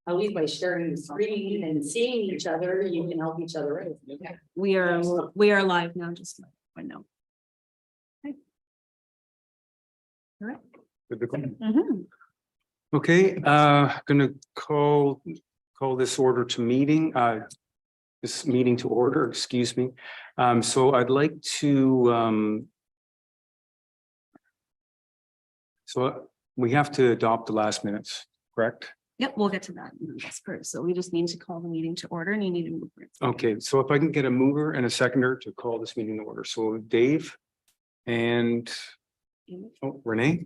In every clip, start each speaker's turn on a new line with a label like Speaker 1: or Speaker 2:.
Speaker 1: at least by sharing the screen and seeing each other, you can help each other out.
Speaker 2: We are live now, just I know. Okay. All right.
Speaker 3: Good to go.
Speaker 2: Mhm.
Speaker 3: Okay, gonna call this order to meeting, this meeting to order, excuse me. So I'd like to, so we have to adopt the last minutes, correct?
Speaker 2: Yep, we'll get to that. That's first. So we just need to call the meeting to order and you need to move it.
Speaker 3: Okay, so if I can get a mover and a seconder to call this meeting to order. So Dave and Renee.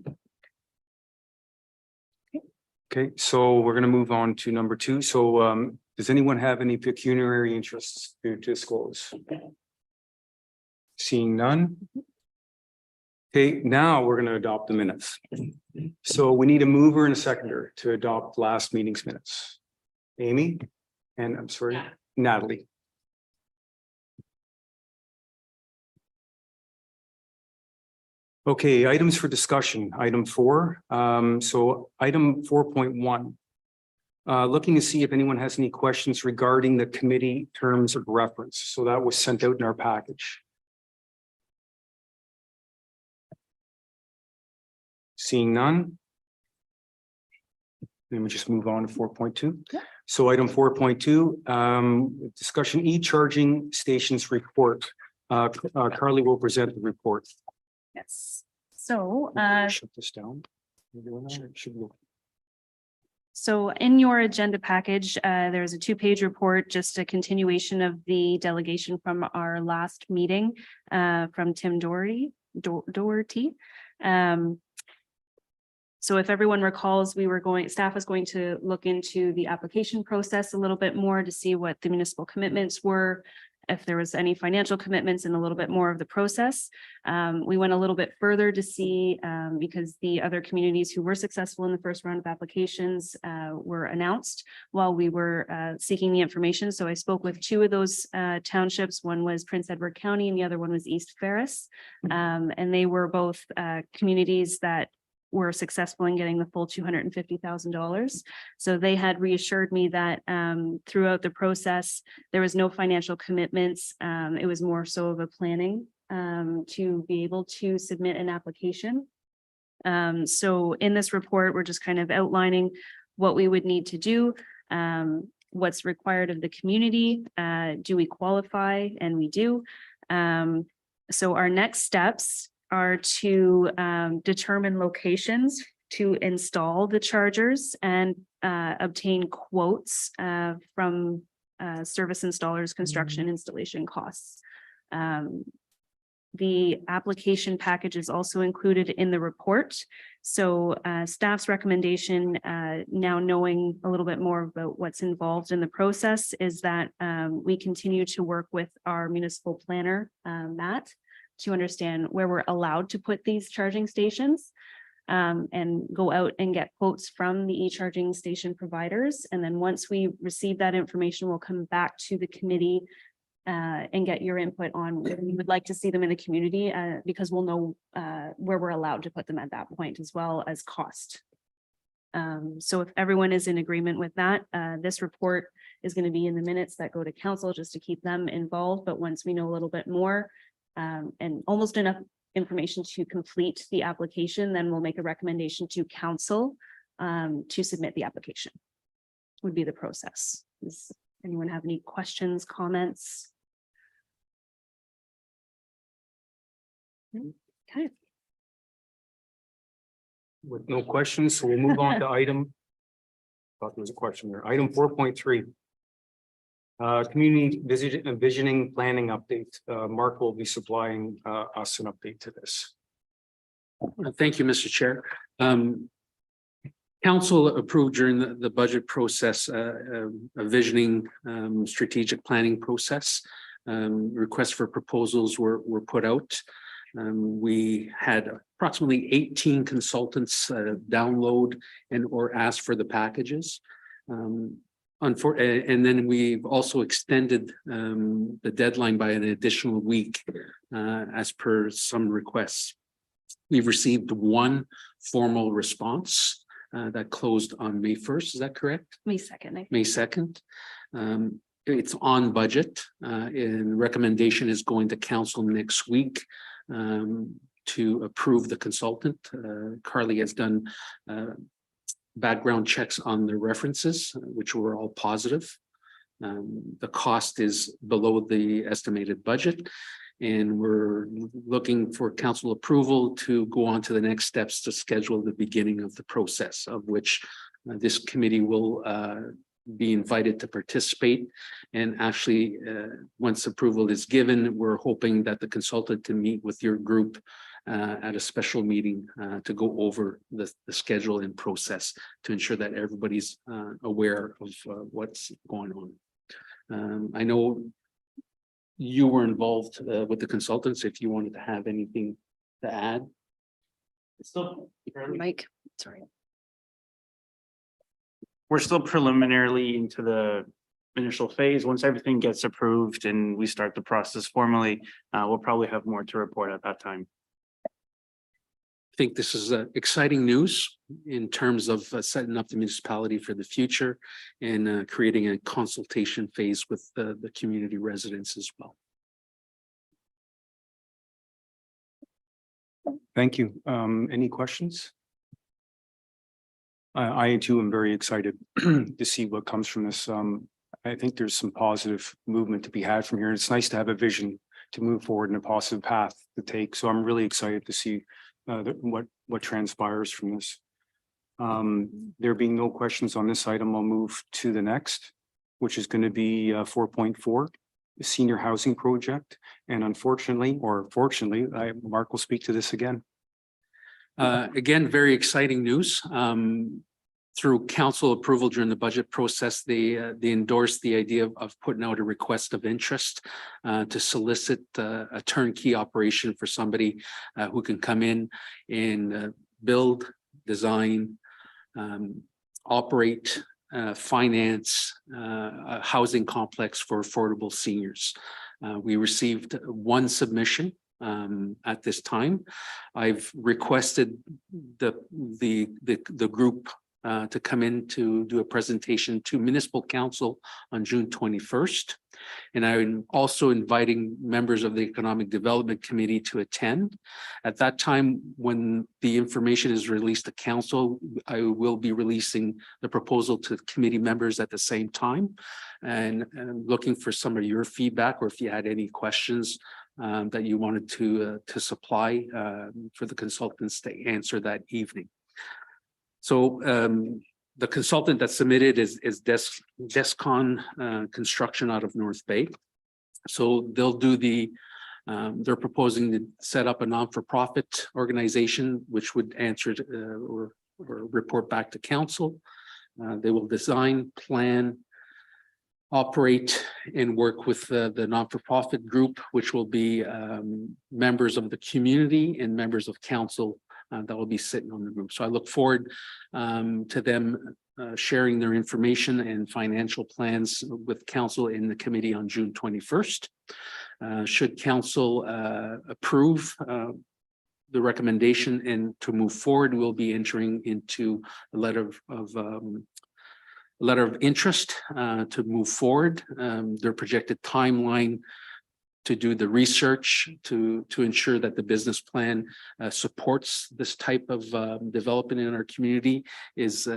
Speaker 3: Okay, so we're going to move on to number 2. So does anyone have any pecuniary interests to disclose? Seeing none. Okay, now we're going to adopt the minutes. So we need a mover and a seconder to adopt last meeting's minutes. Amy and I'm sorry, Natalie. Okay, items for discussion. Item 4. So item 4.1. Looking to see if anyone has any questions regarding the committee terms of reference. So that was sent out in our package. Seeing none. Let me just move on to 4.2.
Speaker 2: Yeah.
Speaker 3: So item 4.2, discussion e-charging stations report. Carly will present the report.
Speaker 2: Yes. So
Speaker 3: Shut this down.
Speaker 2: So in your agenda package, there's a 2-page report, just a continuation of the delegation from our last meeting from Tim Doherty. So if everyone recalls, staff was going to look into the application process a little bit more to see what the municipal commitments were, if there was any financial commitments and a little bit more of the process. We went a little bit further to see, because the other communities who were successful in the first round of applications were announced while we were seeking the information. So I spoke with 2 of those townships. One was Prince Edward County and the other one was East Ferris. And they were both communities that were successful in getting the full $250,000. So they had reassured me that throughout the process, there was no financial commitments. It was more so of a planning to be able to submit an application. So in this report, we're just kind of outlining what we would need to do, what's required of the community. Do we qualify? And we do. So our next steps are to determine locations to install the chargers and obtain quotes from service installers, construction installation costs. The application package is also included in the report. So staff's recommendation, now knowing a little bit more about what's involved in the process, is that we continue to work with our municipal planner, Matt, to understand where we're allowed to put these charging stations, and go out and get quotes from the e-charging station providers. And then once we receive that information, we'll come back to the committee and get your input on where we would like to see them in the community, because we'll know where we're allowed to put them at that point, as well as cost. So if everyone is in agreement with that, this report is going to be in the minutes that go to council just to keep them involved. But once we know a little bit more, and almost enough information to complete the application, then we'll make a recommendation to council to submit the application. Would be the process. Does anyone have any questions, comments? Okay.
Speaker 3: With no questions, so we'll move on to item. Thought there was a question there. Item 4.3. Community visioning planning update. Mark will be supplying us an update to this.
Speaker 4: Thank you, Mr. Chair. Council approved during the budget process a visioning strategic planning process. Requests for proposals were put out. We had approximately 18 consultants download and or ask for the packages. And then we've also extended the deadline by an additional week as per some requests. We've received 1 formal response that closed on May 1st. Is that correct?
Speaker 2: May 2nd.
Speaker 4: May 2nd. It's on budget, and recommendation is going to council next week to approve the consultant. Carly has done background checks on the references, which were all positive. The cost is below the estimated budget, and we're looking for council approval to go on to the next steps to schedule the beginning of the process, of which this committee will be invited to participate. And actually, once approval is given, we're hoping that the consultant to meet with your group at a special meeting to go over the schedule and process to ensure that everybody's aware of what's going on. I know you were involved with the consultants, if you wanted to have anything to add.
Speaker 2: Mike, sorry.
Speaker 5: We're still preliminarily into the initial phase. Once everything gets approved and we start the process formally, we'll probably have more to report at that time.
Speaker 4: I think this is exciting news in terms of setting up the municipality for the future and creating a consultation phase with the community residents as well.
Speaker 3: Thank you. Any questions? I too am very excited to see what comes from this. I think there's some positive movement to be had from here. It's nice to have a vision to move forward in a positive path to take. So I'm really excited to see what transpires from this. There being no questions on this item, I'll move to the next, which is going to be 4.4, the senior housing project. And unfortunately, or fortunately, Mark will speak to this again.
Speaker 4: Again, very exciting news. Through council approval during the budget process, they endorsed the idea of putting out a request of interest to solicit a turnkey operation for somebody who can come in and build, design, operate, finance a housing complex for affordable seniors. We received one submission at this time. I've requested the group to come in to do a presentation to Municipal Council on June 21st. And I'm also inviting members of the Economic Development Committee to attend. At that time, when the information is released to Council, I will be releasing the proposal to committee members at the same time. And I'm looking for some of your feedback, or if you had any questions that you wanted to supply for the consultants to answer that evening. So the consultant that submitted is Descon Construction out of North Bay. So they'll do they're proposing to set up a non-for-profit organization, which would answer or report back to council. They will design, plan, operate, and work with the non-for-profit group, which will be members of the community and members of council that will be sitting on the group. So I look forward to them sharing their information and financial plans with council in the committee on June 21st. Should council approve the recommendation and to move forward, we'll be entering into a letter of interest to move forward. Their projected timeline to do the research to ensure that the business plan supports this type of development in our community is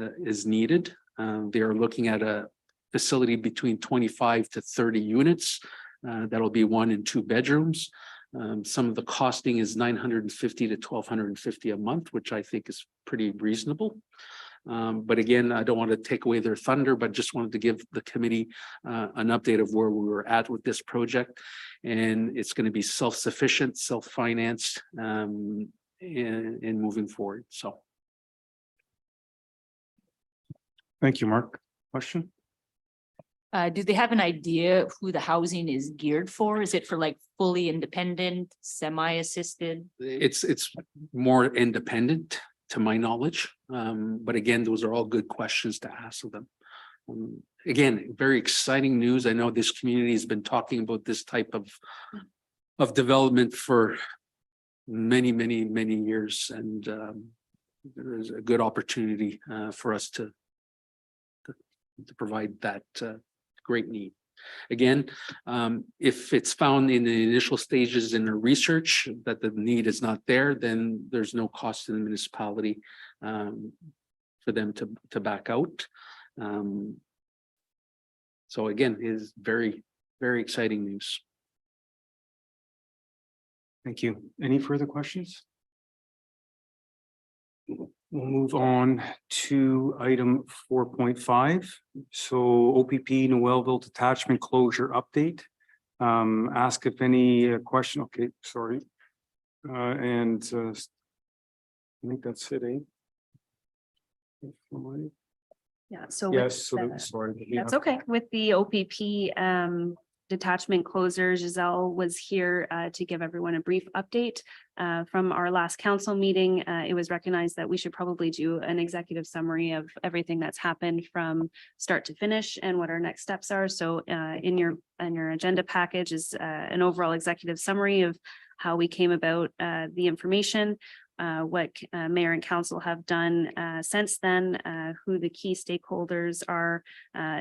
Speaker 4: needed. They are looking at a facility between 25 to 30 units. That'll be 1 and 2 bedrooms. Some of the costing is $950 to $1,250 a month, which I think is pretty reasonable. But again, I don't want to take away their thunder, but just wanted to give the committee an update of where we were at with this project. And it's going to be self-sufficient, self-financed, and moving forward. So.
Speaker 3: Thank you, Mark. Question?
Speaker 6: Do they have an idea who the housing is geared for? Is it for like fully independent, semi-assisted?
Speaker 4: It's more independent, to my knowledge. But again, those are all good questions to ask of them. Again, very exciting news. I know this community has been talking about this type of development for many years. And there is a good opportunity for us to provide that great need. Again, if it's found in the initial stages in the research that the need is not there, then there's no cost to the municipality for them to back out. So again, it is very, very exciting news.
Speaker 3: Thank you. Any further questions? We'll move on to item 4.5. So OPP Noëlville Detachment Closure Update. Ask if any question. Okay, sorry. I think that's it, eh?
Speaker 2: Yeah, so. with
Speaker 3: Yes, so
Speaker 2: the-
Speaker 3: sorry.
Speaker 2: That's okay. With the OPP detachment closer, Giselle was here to give everyone a brief update from our last council meeting. It was recognized that we should probably do an executive summary of everything that's happened from start to finish and what our next steps are. So in your agenda package is an overall executive summary of how we came about the information, what mayor and council have done since then, who the key stakeholders are,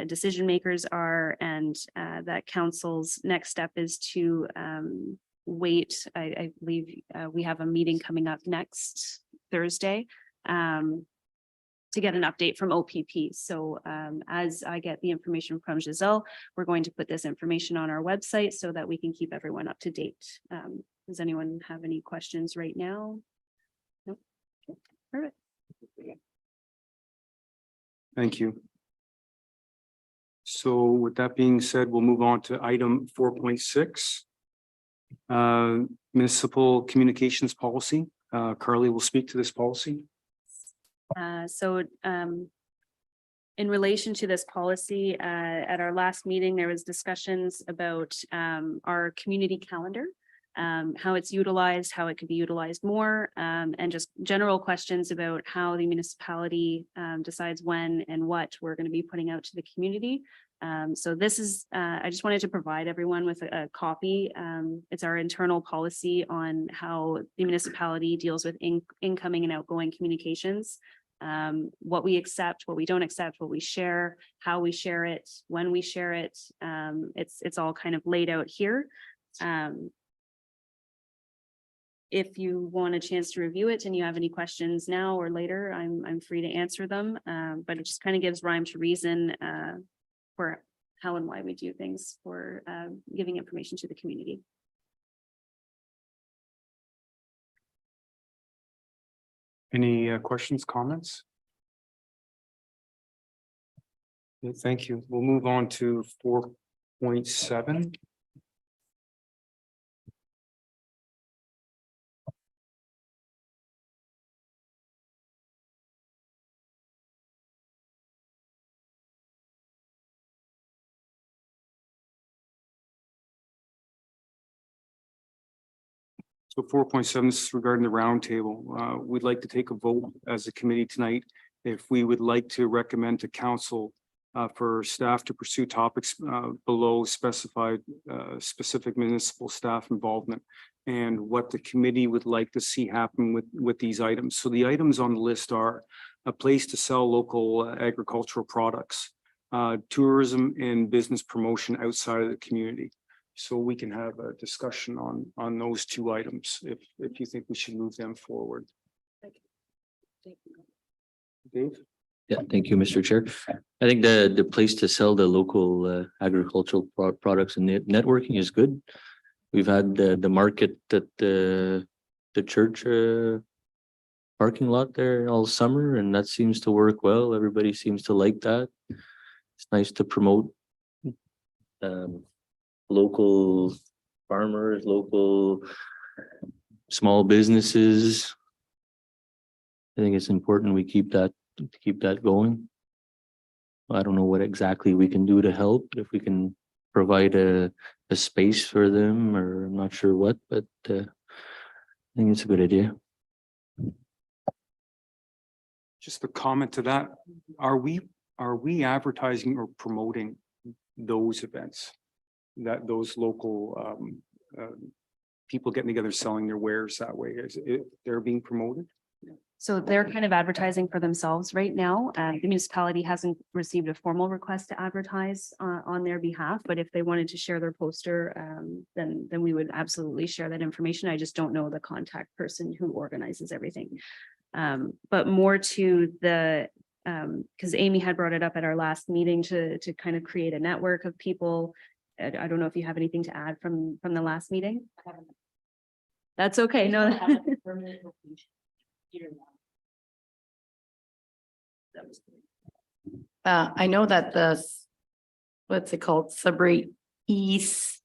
Speaker 2: decision makers are, and that council's next step is to wait. I believe we have a meeting coming up next Thursday to get an update from OPP. So as I get the information from Giselle, we're going to put this information on our website so that we can keep everyone up to date. Does anyone have any questions right now? Nope. Okay, perfect.
Speaker 3: Thank you. So with that being said, we'll move on to item 4.6. Municipal communications policy. Carly will speak to this policy.
Speaker 2: In relation to this policy, at our last meeting, there was discussions about our community calendar, how it's utilized, how it could be utilized more, and just general questions about how the municipality decides when and what we're going to be putting out to the community. So this is, I just wanted to provide everyone with a copy. It's our internal policy on how the municipality deals with incoming and outgoing communications. What we accept, what we don't accept, what we share, how we share it, when we share it. It's all kind of laid out here. If you want a chance to review it and you have any questions now or later, I'm free to answer them. But it just kind of gives rhyme to reason for how and why we do things for giving information to the community.
Speaker 3: Any questions, comments? Okay, thank you. We'll move on to 4.7. So 4.7 is regarding the roundtable. We'd like to take a vote as a committee tonight if we would like to recommend to council for staff to pursue topics below specified specific municipal staff involvement and what the committee would like to see happen with these items. So the items on the list are a place to sell local agricultural products, tourism and business promotion outside of the community. So we can have a discussion on those two items if you think we should move them forward. Dave?
Speaker 7: Yeah, thank you, Mr. Chair. I think the place to sell the local agricultural products and networking is good. We've had the market at the church parking lot there all summer, and that seems to work well. Everybody seems to like that. It's nice to promote local farmers, local small businesses. I think it's important we keep that going. I don't know what exactly we can do to help, if we can provide a space for them, or I'm not sure what, but I think it's a good idea.
Speaker 3: Just a comment to that. Are we advertising or promoting those events? That those local people getting together selling their wares that way, they're being promoted?
Speaker 2: So they're kind of advertising for themselves right now. The municipality hasn't received a formal request to advertise on their behalf, but if they wanted to share their poster, then we would absolutely share that information. I just don't know the contact person who organizes everything. But more to the, because Amy had brought it up at our last meeting to kind of create a network of people. I don't know if you have anything to add from the last meeting. That's okay. No.
Speaker 8: I know that what's it called, Sudbury East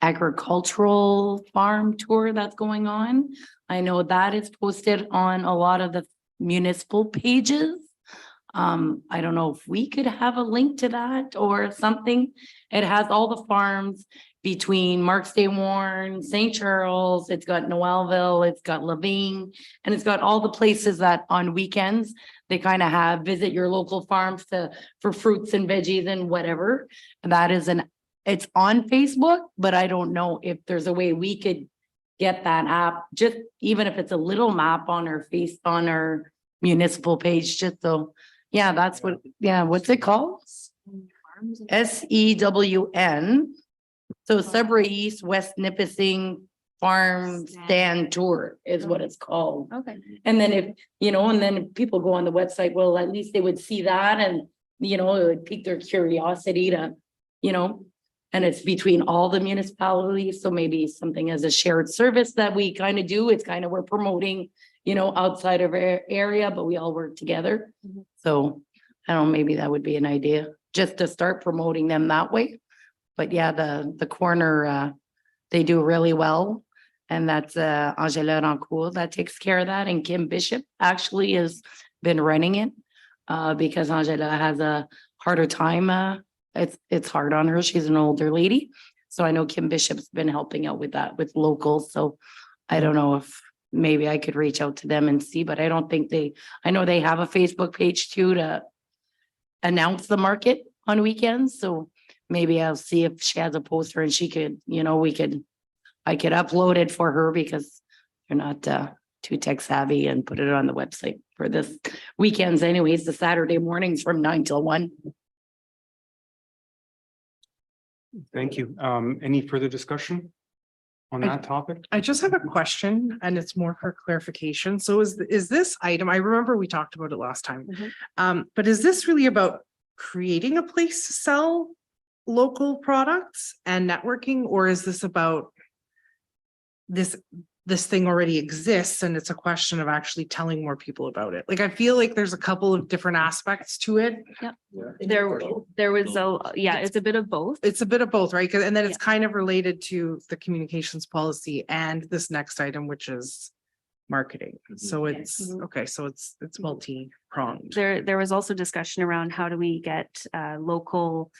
Speaker 8: Agricultural Farm Tour that's going on. I know that is posted on a lot of the municipal pages. I don't know if we could have a link to that or something. It has all the farms between Marks Day Warren, St. Charles, it's got Noëlville, it's got Lavine, and it's got all the places that on weekends they kind of have visit your local farms for fruits and veggies and whatever. And that is it's on Facebook, but I don't know if there's a way we could get that app, just even if it's a little map on our municipal page, just so, yeah, that's what, yeah, what's it called? SEWN. So Sudbury East West Nipissing Farm Stand Tour is what it's called.
Speaker 2: Okay.
Speaker 8: And then if people go on the website, well, at least they would see that and, it would pique their curiosity to, and it's between all the municipalities. So maybe something as a shared service that we kind of do. It's kind of, we're promoting, outside of our area, but we all work together.
Speaker 2: Mhm.
Speaker 8: So I don't know, maybe that would be an idea just to start promoting them that way. But yeah, the corner, they do really well. And that's Angela Rancourt that takes care of that. And Kim Bishop actually has been running it because Angela has a harder time. It's hard on her. She's an older lady. So I know Kim Bishop's been helping out with that with locals. So I don't know if maybe I could reach out to them and see, but I don't think I know they have a Facebook page too to announce the market on weekends. So maybe I'll see if she has a poster and she could, I could upload it for her because you're not too tech savvy and put it on the website for this weekends anyways, the Saturday mornings from 9 till 1.
Speaker 3: Thank you. Any further discussion on that topic?
Speaker 9: I just have a question and it's more for clarification. So is this item, I remember we talked about it last time. But is this really about creating a place to sell local products and networking, or is this about this thing already exists and it's a question of actually telling more people about it? Like, I feel like there's a couple of different aspects to it.
Speaker 2: There was it's a bit of both.
Speaker 9: It's a bit of both, right? And then it's kind of related to the communications policy and this next item, which is marketing. So it's, okay, so it's multi-pronged.
Speaker 2: There was also discussion around how do we get local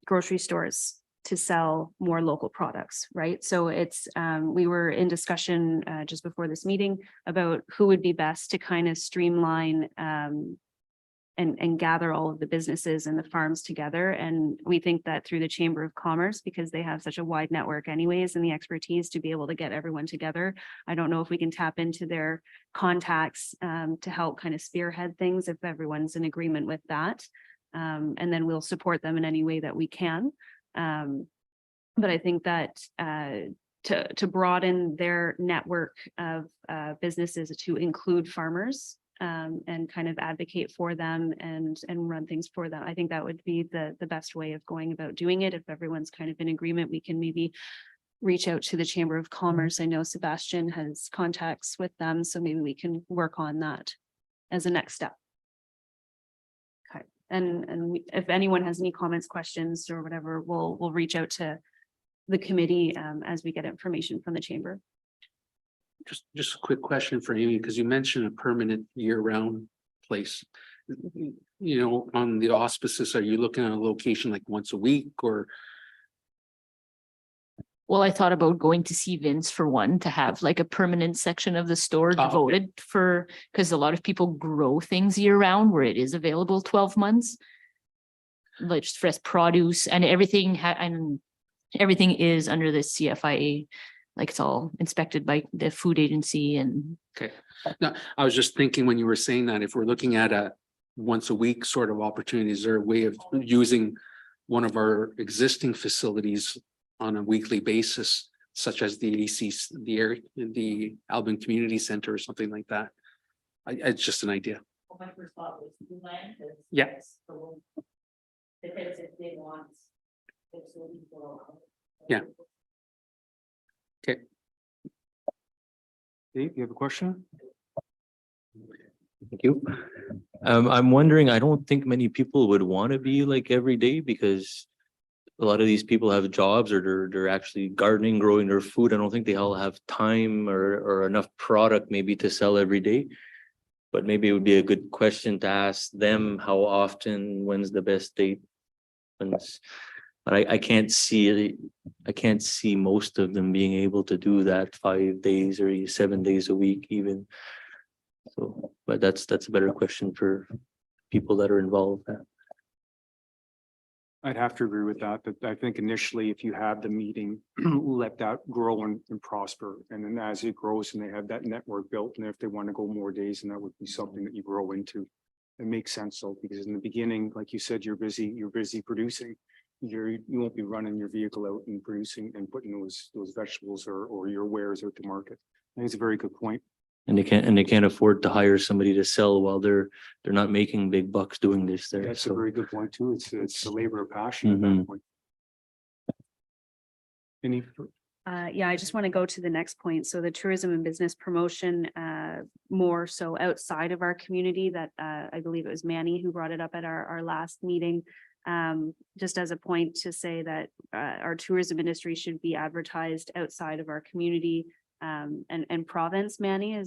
Speaker 2: grocery stores to sell more local products, right? So it's, we were in discussion just before this meeting about who would be best to kind of streamline and gather all of the businesses and the farms together. And we think that through the Chamber of Commerce, because they have such a wide network anyways, and the expertise to be able to get everyone together. I don't know if we can tap into their contacts to help kind of spearhead things if everyone's in agreement with that. And then we'll support them in any way that we can. But I think that to broaden their network of businesses to include farmers and kind of advocate for them and run things for them, I think that would be the best way of going about doing it. If everyone's kind of in agreement, we can maybe reach out to the Chamber of Commerce. I know Sebastian has contacts with them, so maybe we can work on that as a next step. And if anyone has any comments, questions or whatever, we'll reach out to the committee as we get information from the chamber.
Speaker 4: Just a quick question for Amy, because you mentioned a permanent year-round place. On the auspices, are you looking at a location like once a week or?
Speaker 6: Well, I thought about going to see Vince for one, to have like a permanent section of the store devoted for, because a lot of people grow things year round where it is available 12 months. Like just fresh produce and everything and everything is under the CFIA like it's all inspected by the food agency and
Speaker 4: Okay. No, I was just thinking when you were saying that, if we're looking at a once a week sort of opportunity, is there a way of using one of our existing facilities on a weekly basis, such as the EDC, the Albion Community Center or something like that? It's just an idea.
Speaker 1: My first thought was the land.
Speaker 4: Yeah.
Speaker 1: Depends if they want. It's looking for.
Speaker 4: Yeah.
Speaker 3: Dave, you have a question?
Speaker 7: Thank you. I'm wondering, I don't think many people would want to be like every day because a lot of these people have jobs or they're actually gardening, growing their food. I don't think they all have time or enough product maybe to sell every day. But maybe it would be a good question to ask them how often, when's the best date? But I can't see most of them being able to do that 5 days or 7 days a week even. So, but that's a better question for people that are involved.
Speaker 3: I'd have to agree with that, but I think initially, if you have the meeting, let that grow and prosper. And then as it grows and they have that network built, and if they want to go more days, and that would be something that you grow into. It makes sense though, because in the beginning, like you said, you're busy producing. You won't be running your vehicle out and producing and putting those vegetables or your wares out to market. I think it's a very good point.
Speaker 7: And they can't afford to hire somebody to sell while they're not making big bucks doing this there.
Speaker 3: That's a
Speaker 7: So
Speaker 3: very good point too. It's a labor of passion at that
Speaker 7: Mhm.
Speaker 3: point. Any,
Speaker 2: Yeah, I just want to go to the next point. So the tourism and business promotion, more so outside of our community that I believe it was Manny who brought it up at our last meeting. Just as a point to say that our tourism industry should be advertised outside of our community and province. Manny,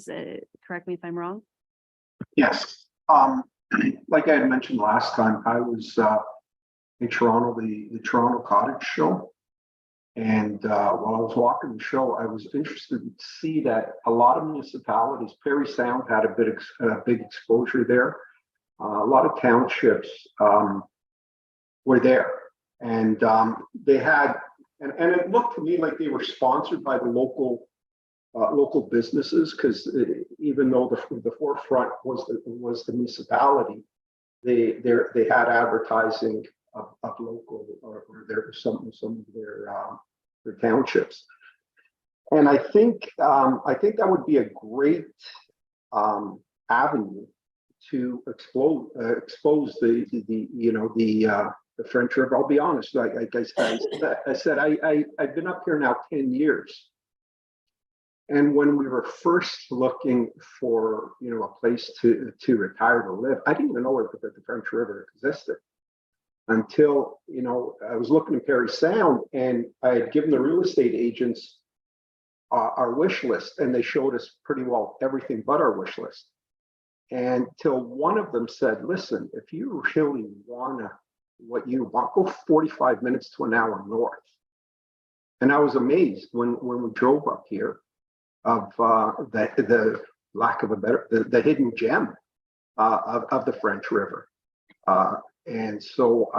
Speaker 2: correct me if I'm wrong.
Speaker 10: Yes, like I had mentioned last time, I was in Toronto, the Toronto Cottage Show. And while I was walking the show, I was interested to see that a lot of municipalities, Parry Sound had a big exposure there. A lot of townships were there, and they had, and it looked to me like they were sponsored by the local businesses, because even though the forefront was the municipality, they had advertising of local or there was some of their townships, and I think that would be a great avenue to expose the French River. I'll be honest, like I said, I've been up here now 10 years. And when we were first looking for, a place to retire to live, I didn't even know that the French River existed until, I was looking at Parry Sound, and I had given the real estate agents our wish list, and they showed us pretty well everything but our wish list. And till one of them said, listen, if you really want what you want, go 45 minutes to an hour north. And I was amazed when we drove up here of the lack of a better, the hidden gem of the French River. And so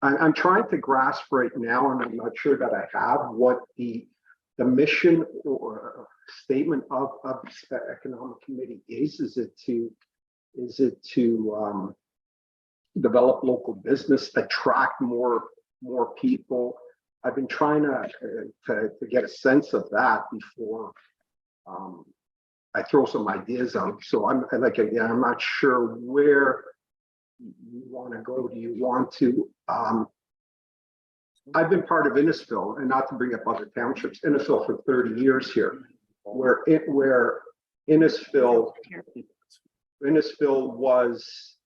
Speaker 10: I'm trying to grasp right now, and I'm not sure that I have what the mission or statement of the economic committee is. Is it to develop local business, attract more people? I've been trying to get a sense of that before I throw some ideas out. So I'm not sure where you want to go. Do you want to? I've been part of Innisfil, and not to bring up other townships, Innisfil for 30 years here, where Innisfil was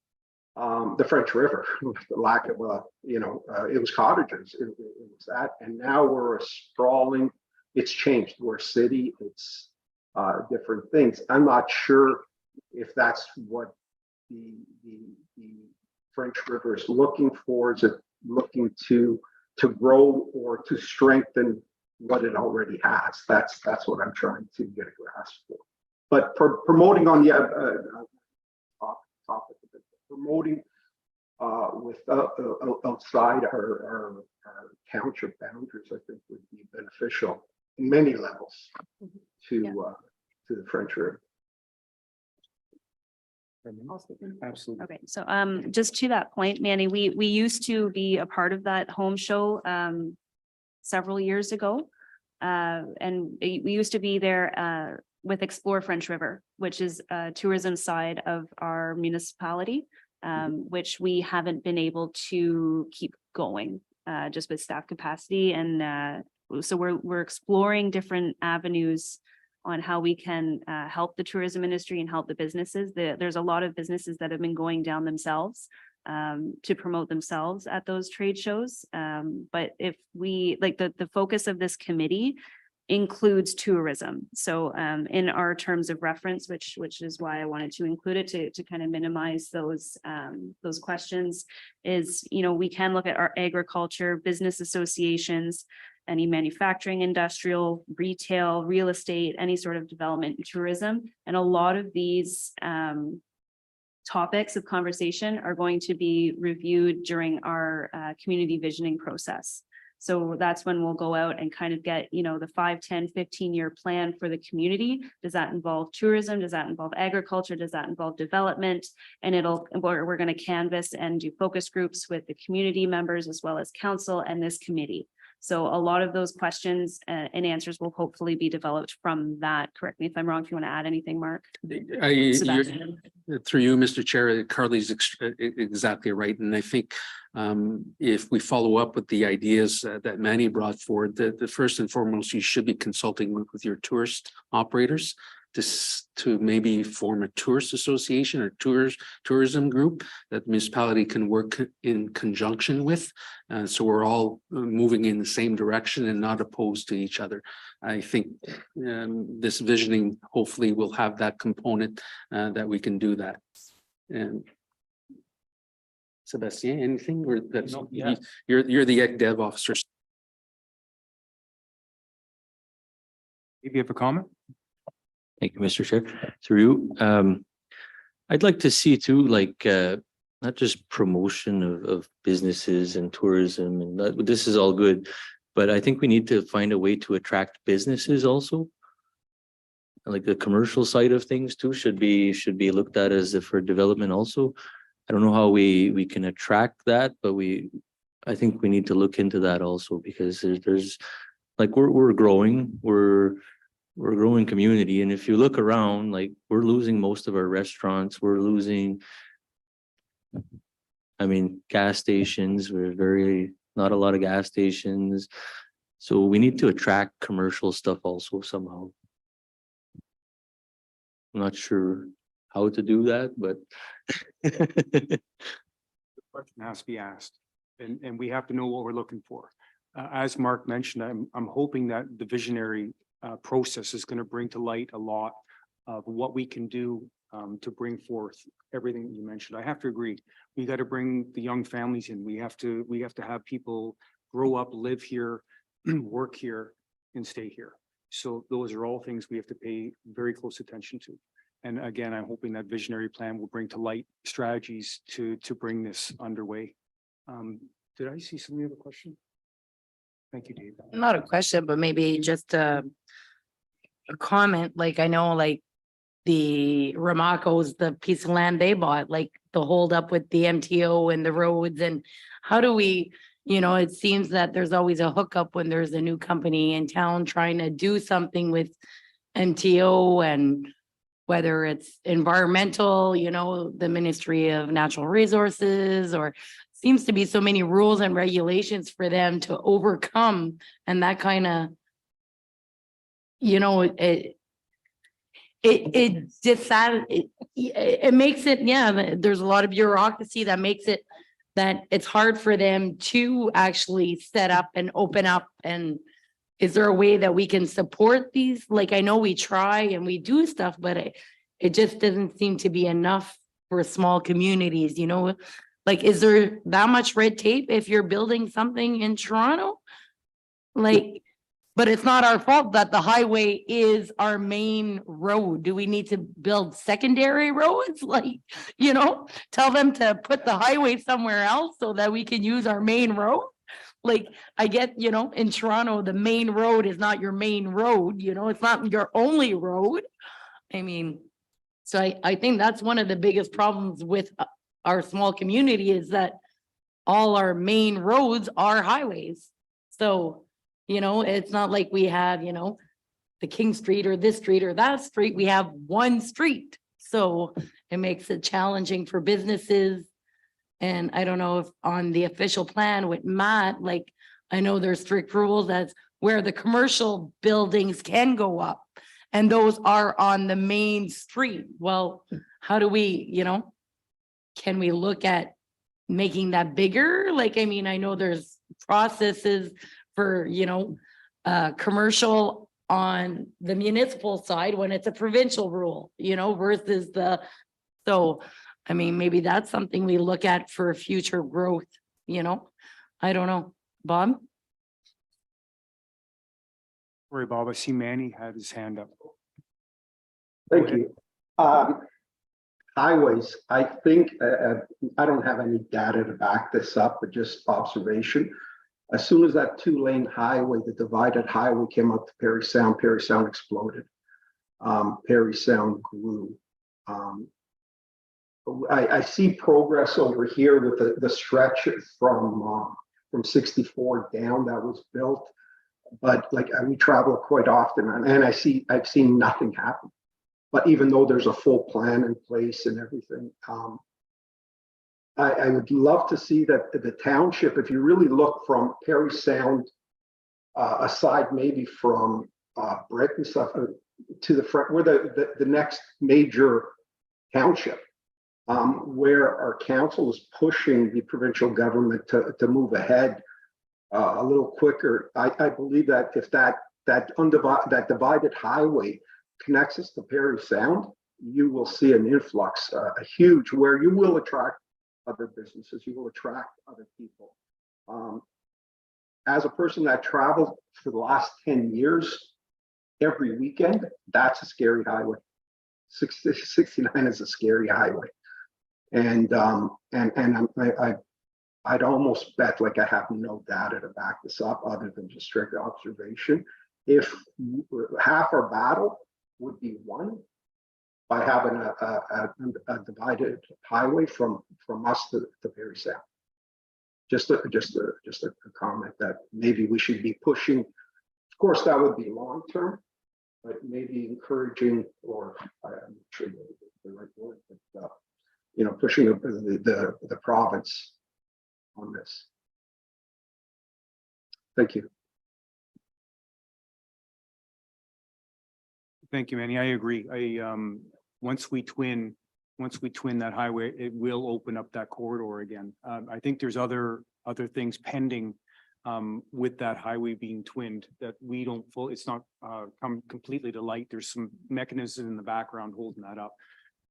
Speaker 10: the French River, with the lack of it was cottages, it was that, and now we're a sprawling. It's changed. We're a city. It's different things. I'm not sure if that's what the French River is looking for. Is it looking to grow or to strengthen what it already has? That's what I'm trying to get a grasp for. But for promoting on the topic of it, promoting outside our township boundaries, I think would be beneficial. many levels
Speaker 2: Yeah.
Speaker 10: to the French River.
Speaker 3: Absolutely.
Speaker 2: Okay, so just to that point, Manny, we used to be a part of that home show several years ago. And we used to be there with Explore French River, which is a tourism side of our municipality, which we haven't been able to keep going just with staff capacity. And so we're exploring different avenues on how we can help the tourism industry and help the businesses. There's a lot of businesses that have been going down themselves to promote themselves at those trade shows. But if we, like the focus of this committee includes tourism. So in our terms of reference, which is why I wanted to include it to kind of minimize those questions, is, you know, we can look at our agriculture, business associations, any manufacturing, industrial, retail, real estate, any sort of development and tourism. And a lot of these topics of conversation are going to be reviewed during our community visioning process. So that's when we'll go out and kind of get, you know, the 5, 10, 15-year plan for the community. Does that involve tourism? Does that involve agriculture? Does that involve development? And we're going to canvass and do focus groups with the community members as well as council and this committee. So a lot of those questions and answers will hopefully be developed from that. Correct me if I'm wrong, if you want to add anything, Mark. Sebastian.
Speaker 4: Through you, Mr. Chair, Carly's exactly right. And I think if we follow up with the ideas that Manny brought forward, the first and foremost, you should be consulting with your tourist operators to maybe form a tourist association or tourism group that municipality can work in conjunction with. So we're all moving in the same direction and not opposed to each other. I think this visioning hopefully will have that component that we can do that. And Sebastien, anything or that's
Speaker 3: No, yeah.
Speaker 4: you're the dev officer.
Speaker 3: Maybe you have a comment?
Speaker 7: Thank you, Mr. Chair. Through you, I'd like to see too, like, not just promotion of businesses and tourism, and this is all good, but I think we need to find a way to attract businesses also. Like the commercial side of things too should be looked at as for development also. I don't know how we can attract that, but I think we need to look into that also, because there's like we're growing, we're a growing community. And if you look around, like we're losing most of our restaurants, we're losing, I mean, gas stations, not a lot of gas stations. So we need to attract commercial stuff also somehow. I'm not sure how to do that, but
Speaker 3: The question has to be asked, and we have to know what we're looking for. As Mark mentioned, I'm hoping that the visionary process is going to bring to light a lot of what we can do to bring forth everything that you mentioned. I have to agree. We got to bring the young families in. We have to have people grow up, live here, work here, and stay here. So those are all things we have to pay very close attention to. And again, I'm hoping that visionary plan will bring to light strategies to bring this underway. Did I see some other question? Thank you, Dave.
Speaker 8: Not a question, but maybe just a comment. Like, I know, like the Ramacos, the piece of land they bought, like the holdup with the MTO and the roads, and how do we, you know, it seems that there's always a hookup when there's a new company in town trying to do something with MTO, and whether it's environmental, you know, the Ministry of Natural Resources, or seems to be so many rules and regulations for them to overcome. And that kind of, you know, it makes it, yeah, there's a lot of bureaucracy that makes it that it's hard for them to actually set up and open up. And is there a way that we can support these? Like, I know we try and we do stuff, but it just doesn't seem to be enough for small communities, you know? Like, is there that much red tape if you're building something in Toronto? Like, but it's not our fault that the highway is our main road. Do we need to build secondary roads? Like, you know, tell them to put the highway somewhere else so that we can use our main road? Like, I get, in Toronto, the main road is not your main road, it's not your only road. I mean, so I think that's one of the biggest problems with our small community is that all our main roads are highways. So, it's not like we have, the King Street or this street or that street, we have one street. So it makes it challenging for businesses. And I don't know if on the official plan with Matt, like, I know there's strict rules as where the commercial buildings can go up. And those are on the main street. Well, how do we, can we look at making that bigger? Like, I mean, I know there's processes for, commercial on the municipal side when it's a provincial rule, versus so, I mean, maybe that's something we look at for future growth, I don't know. Bob?
Speaker 3: Sorry, Bob, I see Manny had his hand up.
Speaker 10: Thank you. Highways, I think, I don't have any data to back this up, but just observation. As soon as that 2-lane highway, the divided highway came up to Perry Sound exploded. Perry Sound grew. I see progress over here with the stretch from 64 down that was built, but like we travel quite often, and I've seen nothing happen. But even though there's a full plan in place and everything, I would love to see that the township, if you really look from Perry Sound, aside maybe from Brick and stuff, to the front, where the next major township, where our council is pushing the provincial government to move ahead a little quicker. I believe that if that divided highway connects us to Perry Sound, you will see an influx, a huge, where you will attract other businesses, you will attract other people. As a person that traveled for the last 10 years, every weekend, that's a scary highway. 69 is a scary highway. And I'd almost bet, like I have no data to back this up other than just strict observation, if half our battle would be won by having a divided highway from us to Perry Sound. Just a comment that maybe we should be pushing. Of course, that would be long term, but maybe encouraging, or I'm not sure the right word, but pushing the province on this. Thank you.
Speaker 3: Thank you, Manny. I agree. Once we twin that highway, it will open up that corridor again. I think there's other things pending with that highway being twinned that we don't it's not come completely to light. There's some mechanism in the background holding that up,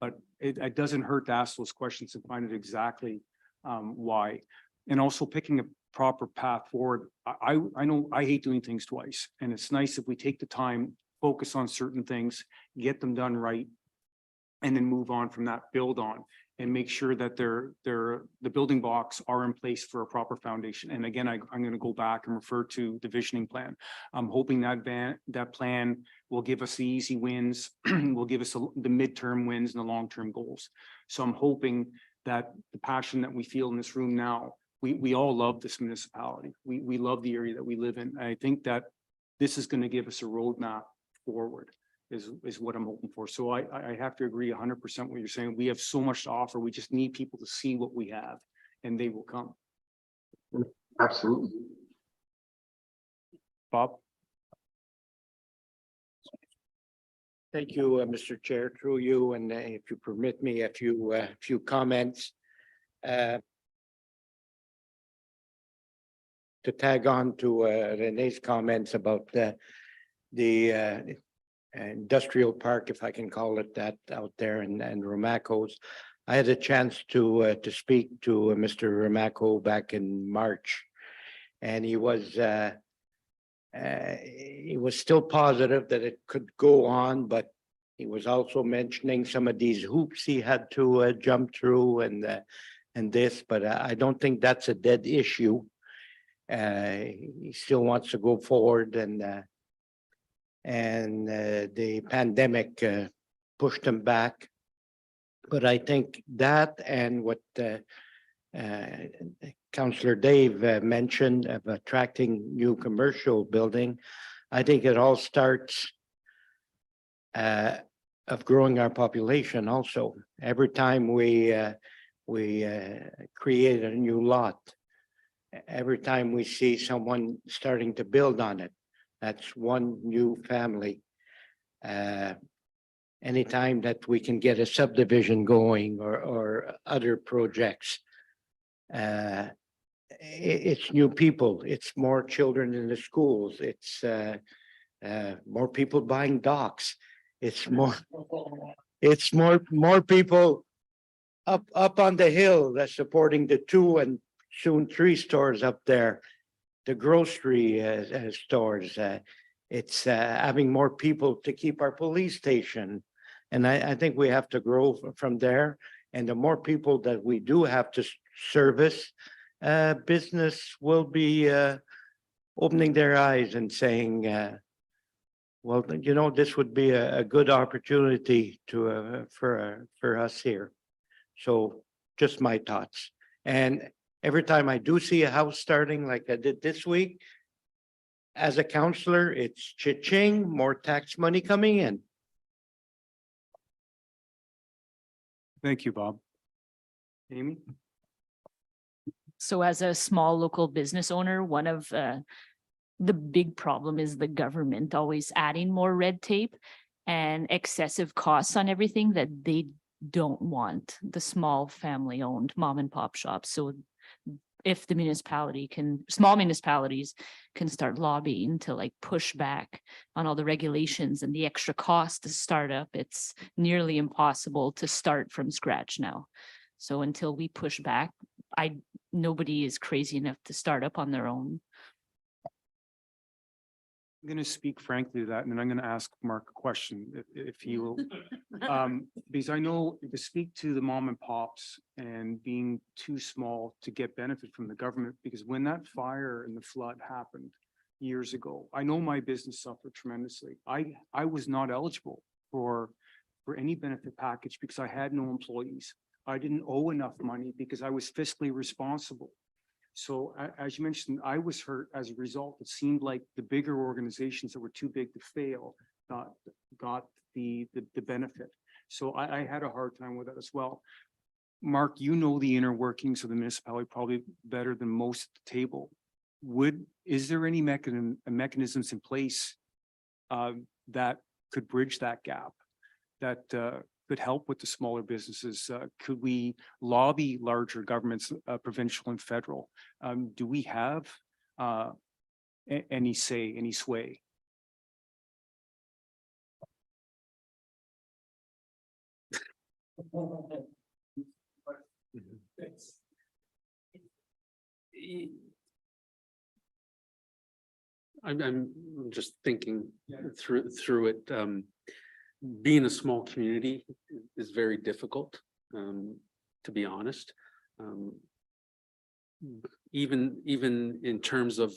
Speaker 3: but it doesn't hurt to ask those questions and find out exactly why. And also picking a proper path forward. I know I hate doing things twice, and it's nice if we take the time, focus on certain things, get them done right, and then move on from that, build on, and make sure that the building blocks are in place for a proper foundation. And again, I'm going to go back and refer to the visioning plan. I'm hoping that plan will give us the easy wins, will give us the midterm wins and the long-term goals. So I'm hoping that the passion that we feel in this room now, we all love this municipality. We love the area that we live in. I think that this is going to give us a roadmap forward is what I'm hoping for. So I have to agree 100% what you're saying. We have so much to offer. We just need people to see what we have, and they will come.
Speaker 10: Absolutely.
Speaker 3: Bob?
Speaker 11: Thank you, Mr. Chair, through you, and if you permit me, a few comments. To tag on to Renee's comments about the industrial park, if I can call it that, out there, and Ramaco's. I had a chance to speak to Mr. Ramaco back in March, and he was still positive that it could go on, but he was also mentioning some of these hoops he had to jump through and this, but I don't think that's a dead issue. He still wants to go forward and the pandemic pushed him back. But I think that and what Councillor Dave mentioned of attracting new commercial building, I think it all starts of growing our population also. Every time we create a new lot, every time we see someone starting to build on it, that's one new family. Anytime that we can get a subdivision going or other projects, it's new people, it's more children in the schools, it's more people buying docks, it's more people up on the hill that's supporting the 2 and soon 3 stores up there, the grocery stores. It's having more people to keep our police station. And I think we have to grow from there. And the more people that we do have to service, business will be opening their eyes and saying, well, you know, this would be a good opportunity to for us here. So just my thoughts. And every time I do see a house starting like I did this week, as a counselor, it's cha-ching, more tax money coming in.
Speaker 3: Thank you, Bob. Amy?
Speaker 6: So as a small local business owner, one of the big problem is the government always adding more red tape and excessive costs on everything that they don't want, the small family owned mom and pop shops. So if the small municipalities can start lobbying to like push back on all the regulations and the extra cost to start up, it's nearly impossible to start from scratch now. So until we push back, nobody is crazy enough to start up on their own.
Speaker 3: I'm going to speak frankly to that, and then I'm going to ask Mark a question, if he will. Because I know to speak to the mom and pops and being too small to get benefit from the government, because when that fire and the flood happened years ago, I know my business suffered tremendously. I was not eligible for any benefit package because I had no employees. I didn't owe enough money because I was fiscally responsible. So as you mentioned, I was hurt as a result. It seemed like the bigger organizations that were too big to fail got the benefit. So I had a hard time with that as well. Mark, you know the inner workings of the municipality probably better than most at the table. Is there any mechanisms in place that could bridge that gap, that could help with the smaller businesses? Could we lobby larger governments, provincial and federal? Do we have any say, any sway?
Speaker 4: I'm just thinking through it. Being a small community is very difficult, to be honest. Even in terms of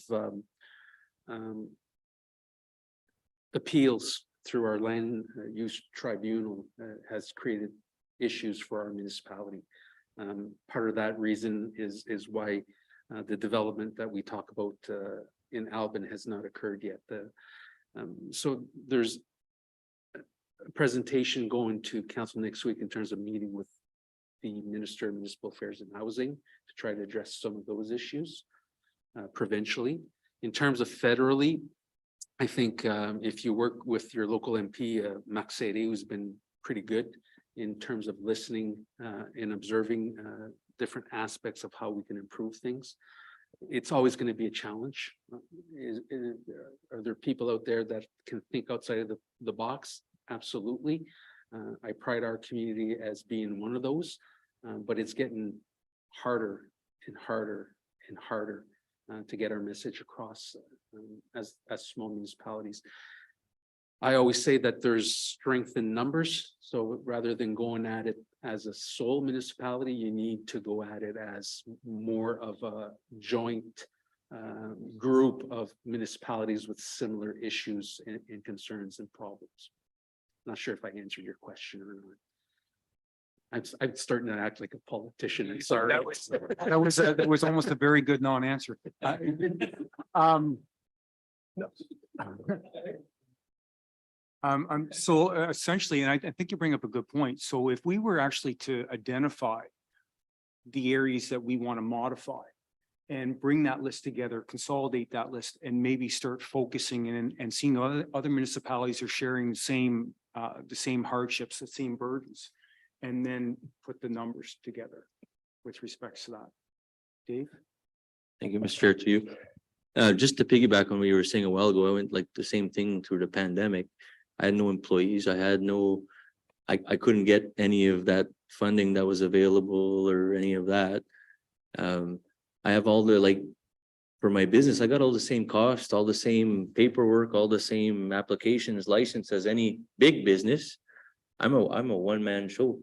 Speaker 4: appeals through our land use tribunal has created issues for our municipality. Part of that reason is why the development that we talk about in Albin has not occurred yet. So there's a presentation going to council next week in terms of meeting with the Minister of Municipal Affairs and Housing to try to address some of those issues provincially. In terms of federally, I think if you work with your local MP, Maxedi, who's been pretty good in terms of listening and observing different aspects of how we can improve things. It's always going to be a challenge. Are there people out there that can think outside of the box? Absolutely. I pride our community as being one of those, but it's getting harder and harder and harder to get our message across as small municipalities. I always say that there's strength in numbers. So rather than going at it as a sole municipality, you need to go at it as more of a joint group of municipalities with similar issues and concerns and problems. Not sure if I answered your question or not. I'm starting to act like a politician. I'm sorry.
Speaker 3: That was almost a very good non-answer. So essentially, and I think you bring up a good point. So if we were actually to identify the areas that we want to modify and bring that list together, consolidate that list, and maybe start focusing and seeing other municipalities are sharing the same hardships, the same burdens, and then put the numbers together with respects to that. Dave?
Speaker 7: Thank you, Mr. Chair, to you. Just to piggyback on what you were saying a while ago, I went like the same thing through the pandemic. I had no employees. I couldn't get any of that funding that was available or any of that. I have all the for my business, I got all the same costs, all the same paperwork, all the same applications, license as any big business. I'm a one-man show.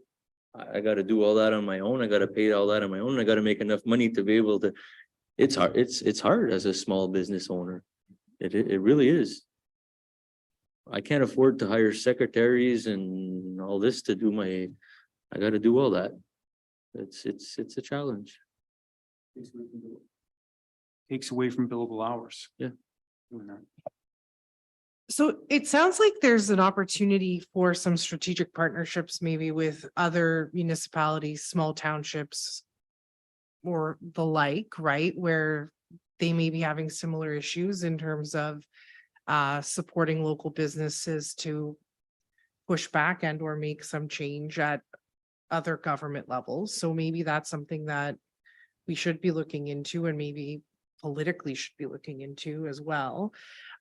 Speaker 7: I got to do all that on my own. I got to pay all that on my own. I got to make enough money to be able to. It's hard. It's hard as a small business owner. It really is. I can't afford to hire secretaries and all this to do I got to do all that. It's a challenge.
Speaker 3: Takes away from billable hours.
Speaker 7: Yeah.
Speaker 3: Doing that.
Speaker 9: So it sounds like there's an opportunity for some strategic partnerships, maybe with other municipalities, small townships, or the like, right? Where they may be having similar issues in terms of supporting local businesses to push back and or make some change at other government levels. So maybe that's something that we should be looking into and maybe politically should be looking into as well.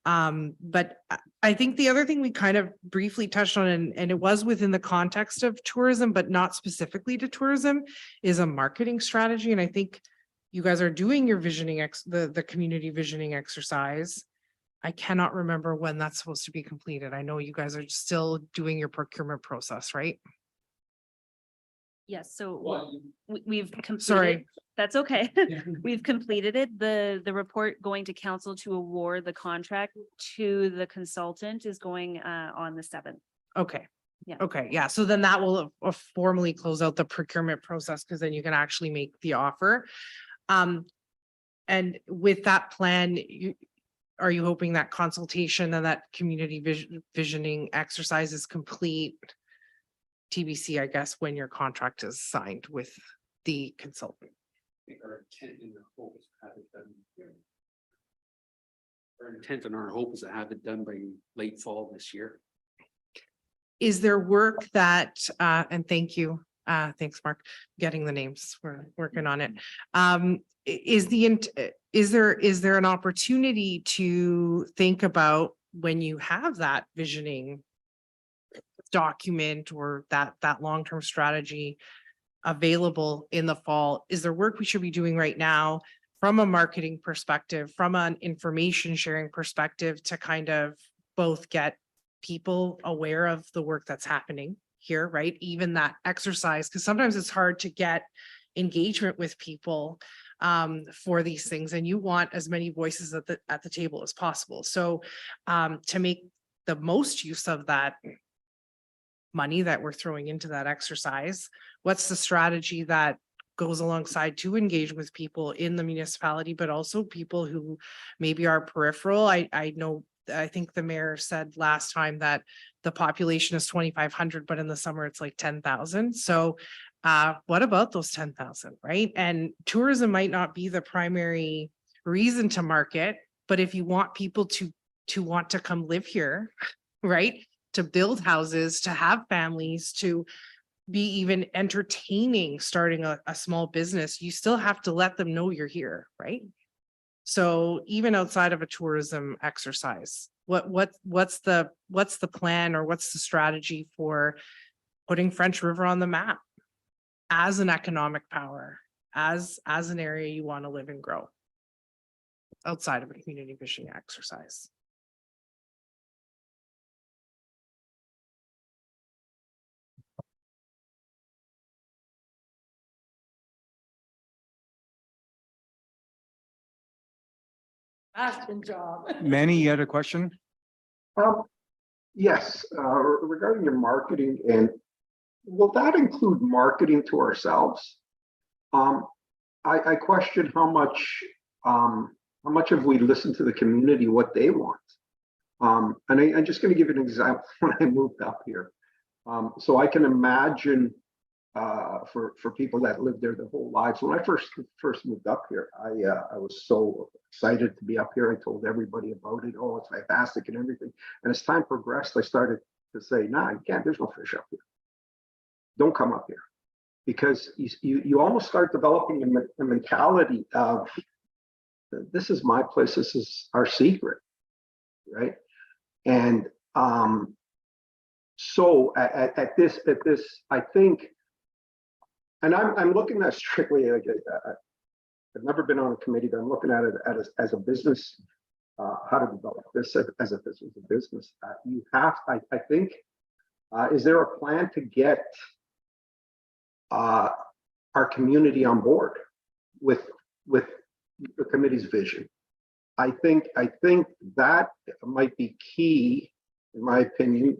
Speaker 9: But I think the other thing we kind of briefly touched on, and it was within the context of tourism, but not specifically to tourism, is a marketing strategy. And I think you guys are doing your visioning, the community visioning exercise. I cannot remember when that's supposed to be completed. I know you guys are still doing your procurement process, right?
Speaker 2: Yes, so we've completed.
Speaker 9: Sorry.
Speaker 2: That's okay. We've completed it. The report going to council to award the contract to the consultant is going on the 7th.
Speaker 9: Okay.
Speaker 2: Yeah.
Speaker 9: Okay, yeah, so then that will formally close out the procurement process because then you can actually make the offer. And with that plan, are you hoping that consultation and that community visioning exercise is complete? TBC, I guess, when your contract is signed with the consultant.
Speaker 4: Our intent and our hope is to have it done. Our intent and our hope is to have it done by late fall this year.
Speaker 9: Is there work that, and thank you, thanks, Mark, getting the names, we're working on it. Is there an opportunity to think about when you have that visioning document or that long-term strategy available in the fall? Is there work we should be doing right now from a marketing perspective, from an information sharing perspective, to kind of both get people aware of the work that's happening here, right? Even that exercise, because sometimes it's hard to get engagement with people for these things, and you want as many voices at the table as possible. So to make the most use of that money that we're throwing into that exercise, what's the strategy that goes alongside to engage with people in the municipality, but also people who maybe are peripheral? I know, I think the mayor said last time that the population is 2,500, but in the summer it's like 10,000. So what about those 10,000, right? And tourism might not be the primary reason to market, but if you want people to want to come live here, right? To build houses, to have families, to be even entertaining starting a small business, you still have to let them know you're here, right? So even outside of a tourism exercise, what's the plan, or what's the strategy for putting French River on the map as an economic power, as an area you want to live and grow outside of a community vision exercise?
Speaker 1: Asking job.
Speaker 3: Manny, you had a question?
Speaker 10: Yes, regarding your marketing, and will that include marketing to ourselves? I question how much have we listened to the community, what they want? And I'm just going to give an example when I moved up here. So I can imagine for people that lived there their whole lives. When I first moved up here, I was so excited to be up here. I told everybody about it. Oh, it's fantastic and everything. And as time progressed, I started to say, nah, you can't, there's no fish up here. Don't come up here. Because you almost start developing a mentality of, this is my place, this is our secret, right? And so at this, I think, and I'm looking at strictly, like, I've never been on a committee, but I'm looking at it as a business, how to develop this as a business. You have, I think, is there a plan to get our community on board with the committee's vision? I think that might be key, in my opinion,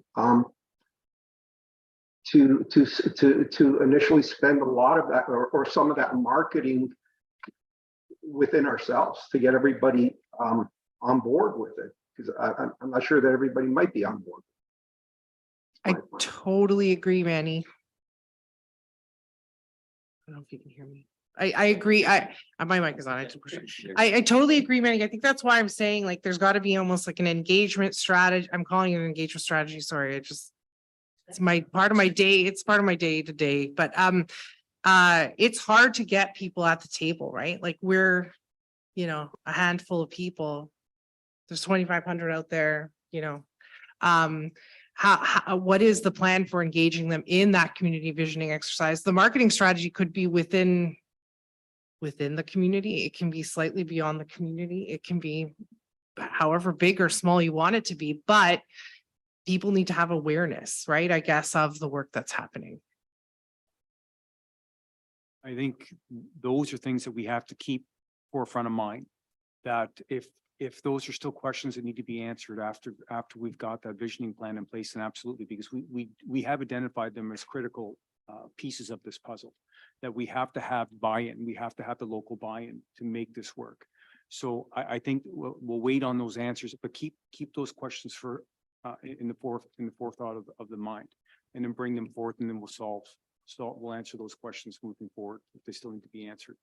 Speaker 10: to initially spend a lot of that or some of that marketing within ourselves to get everybody on board with it, because I'm not sure that everybody might be on board.
Speaker 9: I totally agree, Manny. I don't know if you can hear me. I agree. My mic is on. I have to push it. I totally agree, Manny. I think that's why I'm saying, like, there's got to be almost like an engagement strategy. I'm calling it an engagement strategy. Sorry, it's part of my day. It's part of my day to day. But it's hard to get people at the table, right? Like, we're, a handful of people. There's 2,500 out there. What is the plan for engaging them in that community visioning exercise? The marketing strategy could be within the community. It can be slightly beyond the community. It can be however big or small you want it to be, but people need to have awareness, right? I guess, of the work that's happening.
Speaker 3: I think those are things that we have to keep forefront of mind, that if those are still questions that need to be answered after we've got that visioning plan in place, then absolutely, because we have identified them as critical pieces of this puzzle, that we have to have buy-in, we have to have the local buy-in to make this work. So I think we'll wait on those answers, but keep those questions for in the forethought of the mind, and then bring them forth, and then we'll answer those questions moving forward if they still need to be answered.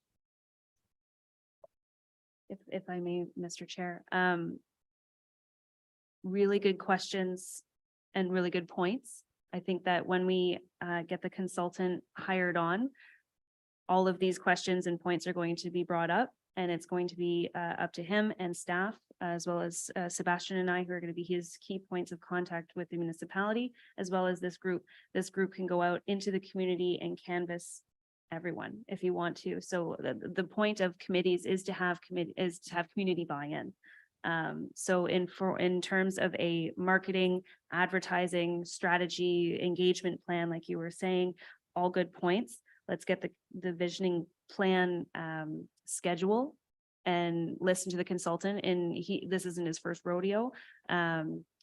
Speaker 2: If I may, Mr. Chair, really good questions and really good points. I think that when we get the consultant hired on, all of these questions and points are going to be brought up, and it's going to be up to him and staff, as well as Sebastian and I, who are going to be his key points of contact with the municipality, as well as this group. This group can go out into the community and canvass everyone if you want to. So the point of committees is to have community buy-in. So in terms of a marketing, advertising strategy, engagement plan, like you were saying, all good points. Let's get the visioning plan schedule and listen to the consultant. And this isn't his first rodeo.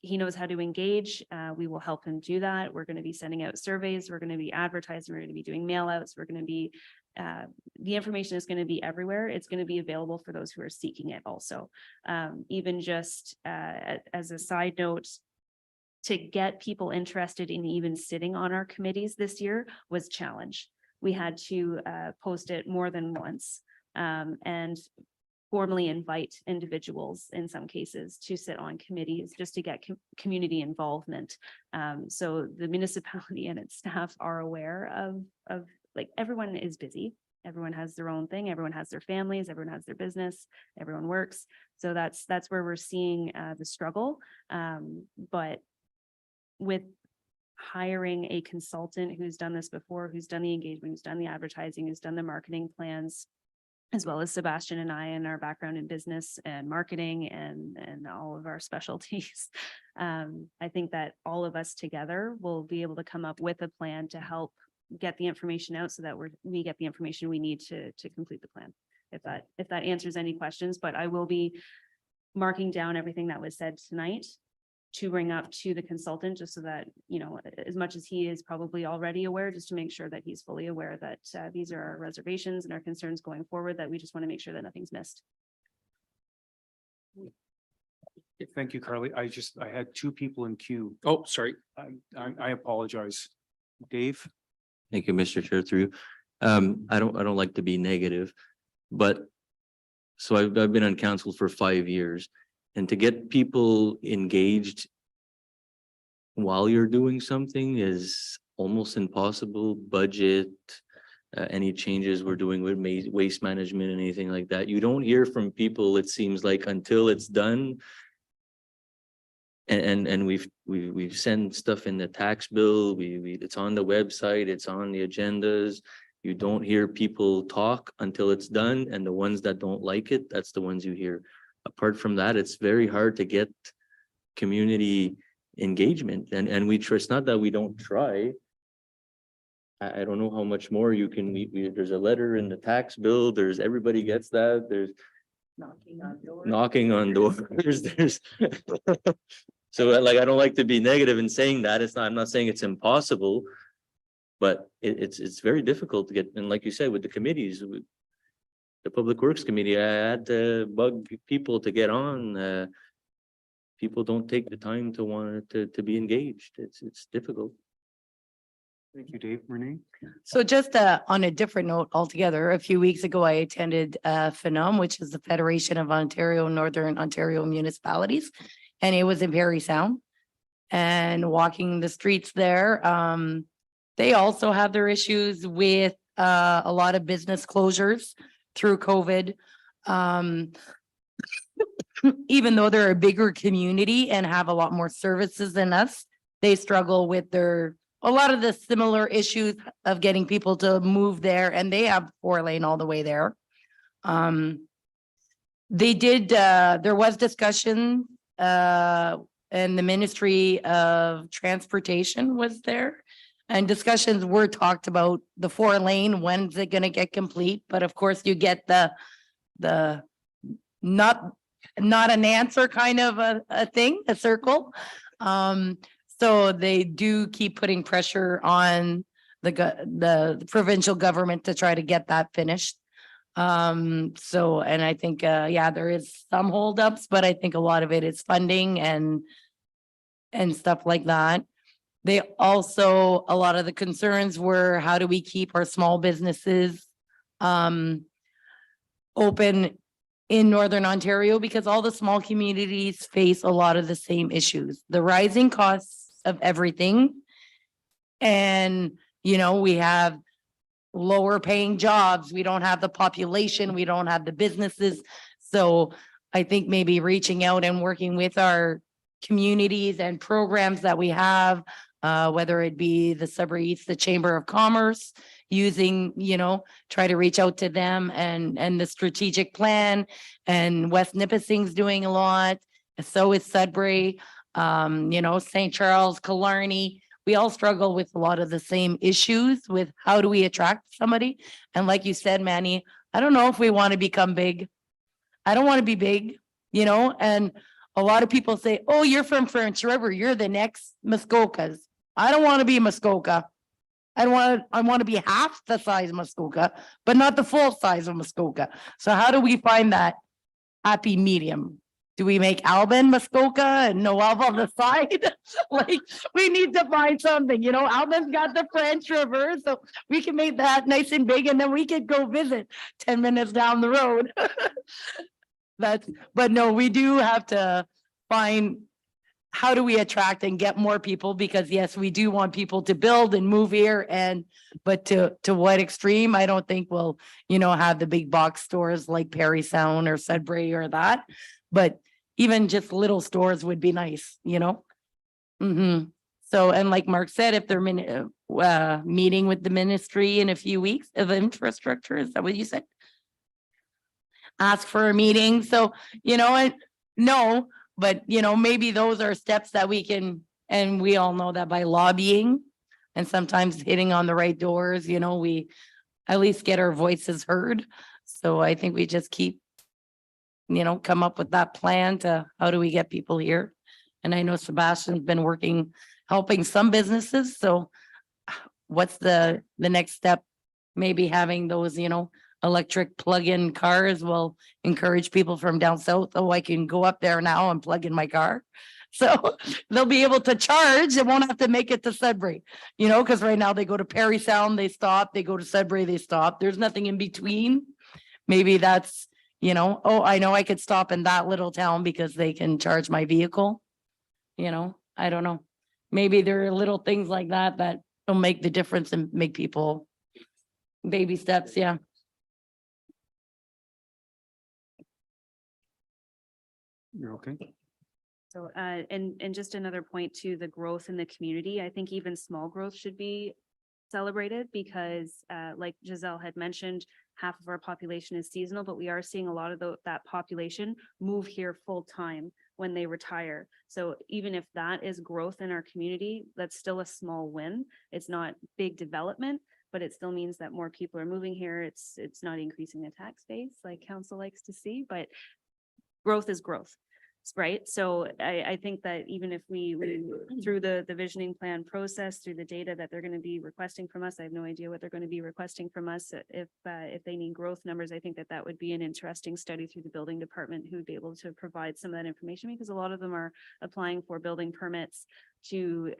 Speaker 2: He knows how to engage. We will help him do that. We're going to be sending out surveys. We're going to be advertising. We're going to be doing mail outs. We're going to be, the information is going to be everywhere. It's going to be available for those who are seeking it also. Even just as a side note, to get people interested in even sitting on our committees this year was a challenge. We had to post it more than once and formally invite individuals in some cases to sit on committees just to get community involvement. So the municipality and its staff are aware of like, everyone is busy. Everyone has their own thing. Everyone has their families. Everyone has their business. Everyone works. So that's where we're seeing the struggle. But with hiring a consultant who's done this before, who's done the engagement, who's done the advertising, who's done the marketing plans, as well as Sebastian and I and our background in business and marketing and all of our specialties. I think that all of us together will be able to come up with a plan to help get the information out so that we get the information we need to complete the plan. If that answers any questions, but I will be marking down everything that was said tonight to bring up to the consultant, just so that, you know, as much as he is probably already aware, just to make sure that he's fully aware that these are our reservations and our concerns going forward, that we just want to make sure that nothing's missed.
Speaker 3: Thank you, Carly. I had two people in queue.
Speaker 4: Oh, sorry.
Speaker 3: I apologize. Dave?
Speaker 7: Thank you, Mr. Chair, through you. I don't like to be negative, but so I've been on council for 5 years, and to get people engaged while you're doing something is almost impossible. Budget, any changes we're doing with waste management, anything like that. You don't hear from people, it seems like, until it's done. And we've sent stuff in the tax bill, it's on the website, it's on the agendas. You don't hear people talk until it's done, and the ones that don't like it, that's the ones you hear. Apart from that, it's very hard to get community engagement, and we try. It's not that we don't try. I don't know how much more you can, there's a letter in the tax bill, everybody gets that, there's knocking on doors, there's so like, I don't like to be negative in saying that. I'm not saying it's impossible, but it's very difficult to get. And like you said, with the committees, with the Public Works Committee, I had to bug people to get on. People don't take the time to want to be engaged. It's difficult.
Speaker 3: Thank you, Dave. Renee?
Speaker 8: So just on a different note altogether, a few weeks ago, I attended FNOM, which is the Federation of Ontario, Northern Ontario Municipalities, and it was in Parry Sound. And walking the streets there, they also have their issues with a lot of business closures through COVID. Even though they're a bigger community and have a lot more services than us, they struggle with a lot of the similar issues of getting people to move there, and they have 4-lane all the way there. There was discussion, and the Ministry of Transportation was there. And discussions were talked about the 4-lane, when's it gonna get complete? But of course, you get the not an answer kind of a thing, a circle. So they do keep putting pressure on the provincial government to try to get that finished. And I think, yeah, there is some holdups, but I think a lot of it is funding and stuff like that. They also, a lot of the concerns were, how do we keep our small businesses open in Northern Ontario? Because all the small communities face a lot of the same issues, the rising costs of everything. And, you know, we have lower paying jobs. We don't have the population. We don't have the businesses. So I think maybe reaching out and working with our communities and programs that we have, whether it be the Sudbury East, the Chamber of Commerce, using, you know, try to reach out to them, and the strategic plan, and West Nipissing's doing a lot. So is Sudbury, you know, St. Charles, Killarney. We all struggle with a lot of the same issues with how do we attract somebody? And like you said, Manny, I don't know if we want to become big. I don't want to be big, you know, and a lot of people say, oh, you're from French River, you're the next Muskokas. I don't want to be Muskoka. I want to be half the size of Muskoka, but not the full size of Muskoka. So how do we find that happy medium? Do we make Alban Muskoka and Noëlville on the side? Like, we need to find something, you know. Alban's got the French River, so we can make that nice and big, and then we could go visit 10 minutes down the road. But no, we do have to find, how do we attract and get more people? Because yes, we do want people to build and move here, but to what extreme? I don't think we'll, you know, have the big box stores like Parry Sound or Sudbury or that, but even just little stores would be nice, you know? So, and like Mark said, if they're meeting with the ministry in a few weeks of infrastructure, is that what you said? Ask for a meeting. So, you know, no, but you know, maybe those are steps that we can, and we all know that by lobbying and sometimes hitting on the right doors, you know, we at least get our voices heard. So I think we just keep come up with that plan to how do we get people here? And I know Sebastian's been working, helping some businesses, so what's the next step? Maybe having those, electric plug-in cars will encourage people from down south. Oh, I can go up there now and plug in my car. So they'll be able to charge. It won't have to make it to Sudbury, because right now they go to Perry Sound, they stop, they go to Sudbury, they stop. There's nothing in between. Maybe that's, oh, I know I could stop in that little town because they can charge my vehicle. I don't know. Maybe there are little things like that that will make the difference and make people baby steps. Yeah.
Speaker 3: You're okay?
Speaker 2: So, and just another point to the growth in the community, I think even small growth should be celebrated because, like Giselle had mentioned, half of our population is seasonal, but we are seeing a lot of that population move here full time when they retire. So even if that is growth in our community, that's still a small win. It's not big development, but it still means that more people are moving here. It's not increasing the tax base like council likes to see, but growth is growth. Right. So I think that even if we through the visioning plan process, through the data that they're going to be requesting from us, I have no idea what they're going to be requesting from us. If they need growth numbers, I think that would be an interesting study through the building department who would be able to provide some of that information, because a lot of them are applying for building permits to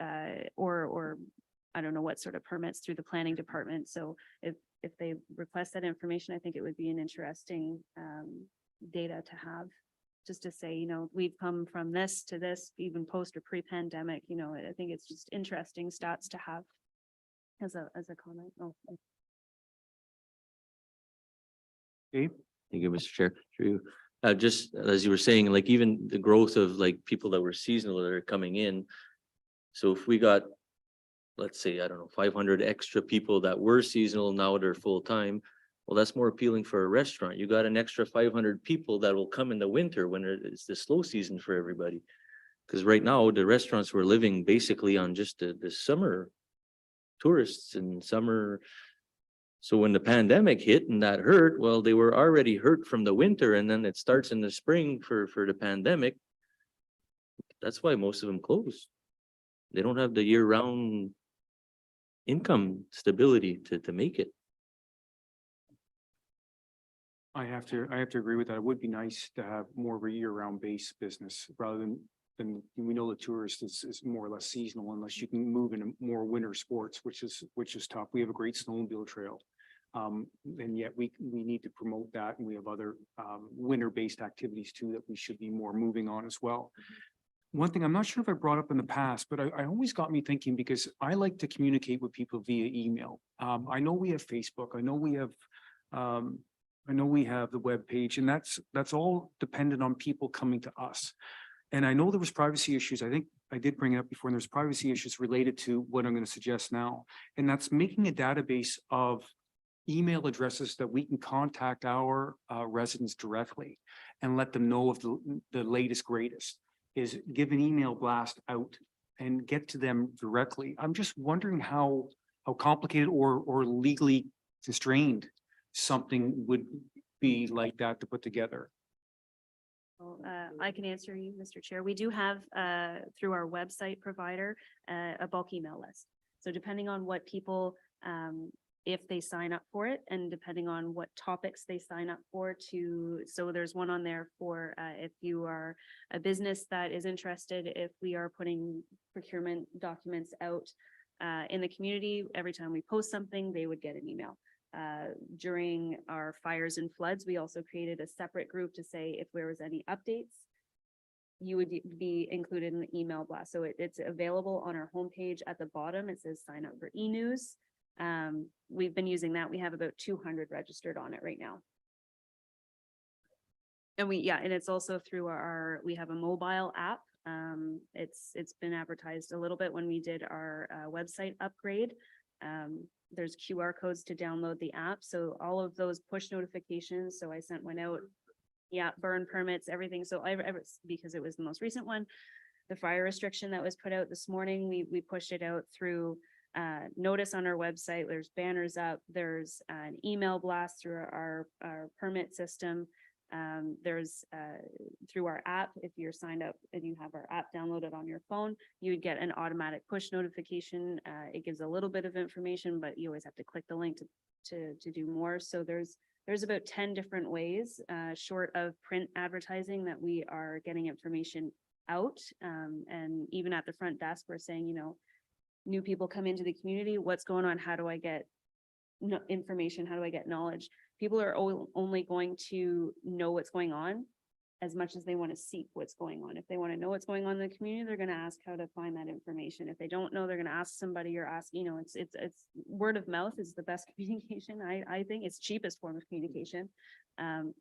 Speaker 2: or I don't know what sort of permits through the planning department. So if they request that information, I think it would be an interesting data to have. Just to say, we've come from this to this, even post or pre-pandemic, I think it's just interesting stats to have as a comment. Oh.
Speaker 3: Dave?
Speaker 7: Thank you, Mr. Chair. Through you. Just as you were saying, like even the growth of like people that were seasonal that are coming in. So if we got, let's say, I don't know, 500 extra people that were seasonal, now they're full time. Well, that's more appealing for a restaurant. You got an extra 500 people that will come in the winter when it's the slow season for everybody. Because right now the restaurants were living basically on just the summer tourists and summer. So when the pandemic hit and that hurt, well, they were already hurt from the winter, and then it starts in the spring for the pandemic. That's why most of them close. They don't have the year-round income stability to make it.
Speaker 3: I have to agree with that. It would be nice to have more of a year-round base business rather than we know the tourist is more or less seasonal unless you can move into more winter sports, which is tough. We have a great snowmobile trail. And yet we need to promote that, and we have other winter-based activities too that we should be more moving on as well. One thing I'm not sure if I brought up in the past, but I always got me thinking, because I like to communicate with people via email. I know we have Facebook. I know we have the web page, and that's all dependent on people coming to us. And I know there was privacy issues. I think I did bring it up before, and there's privacy issues related to what I'm going to suggest now. And that's making a database of email addresses that we can contact our residents directly and let them know of the latest, greatest. Is give an email blast out and get to them directly. I'm just wondering how complicated or legally constrained something would be like that to put together.
Speaker 2: Well, I can answer you, Mr. Chair. We do have through our website provider a bulk email list. So depending on what people if they sign up for it, and depending on what topics they sign up for so there's one on there for if you are a business that is interested, if we are putting procurement documents out in the community, every time we post something, they would get an email. During our fires and floods, we also created a separate group to say if there was any updates, you would be included in the email blast. So it's available on our homepage at the bottom. It says sign up for e-news. We've been using that. We have about 200 registered on it right now. And and it's also through we have a mobile app. It's been advertised a little bit when we did our website upgrade. There's QR codes to download the app. So all of those push notifications. So I sent one out. Yeah, burn permits, everything. So because it was the most recent one, the fire restriction that was put out this morning, we pushed it out through notice on our website. There's banners up. There's an email blast through our permit system. There's through our app, if you're signed up and you have our app downloaded on your phone, you would get an automatic push notification. It gives a little bit of information, but you always have to click the link to do more. So there's about 10 different ways, short of print advertising, that we are getting information out. And even at the front desk, we're saying, you know, new people come into the community, what's going on? How do I get information? How do I get knowledge? People are only going to know what's going on as much as they want to seek what's going on. If they want to know what's going on in the community, they're going to ask how to find that information. If they don't know, they're going to ask somebody or ask, you know, it's word of mouth is the best communication. I think it's cheapest form of communication.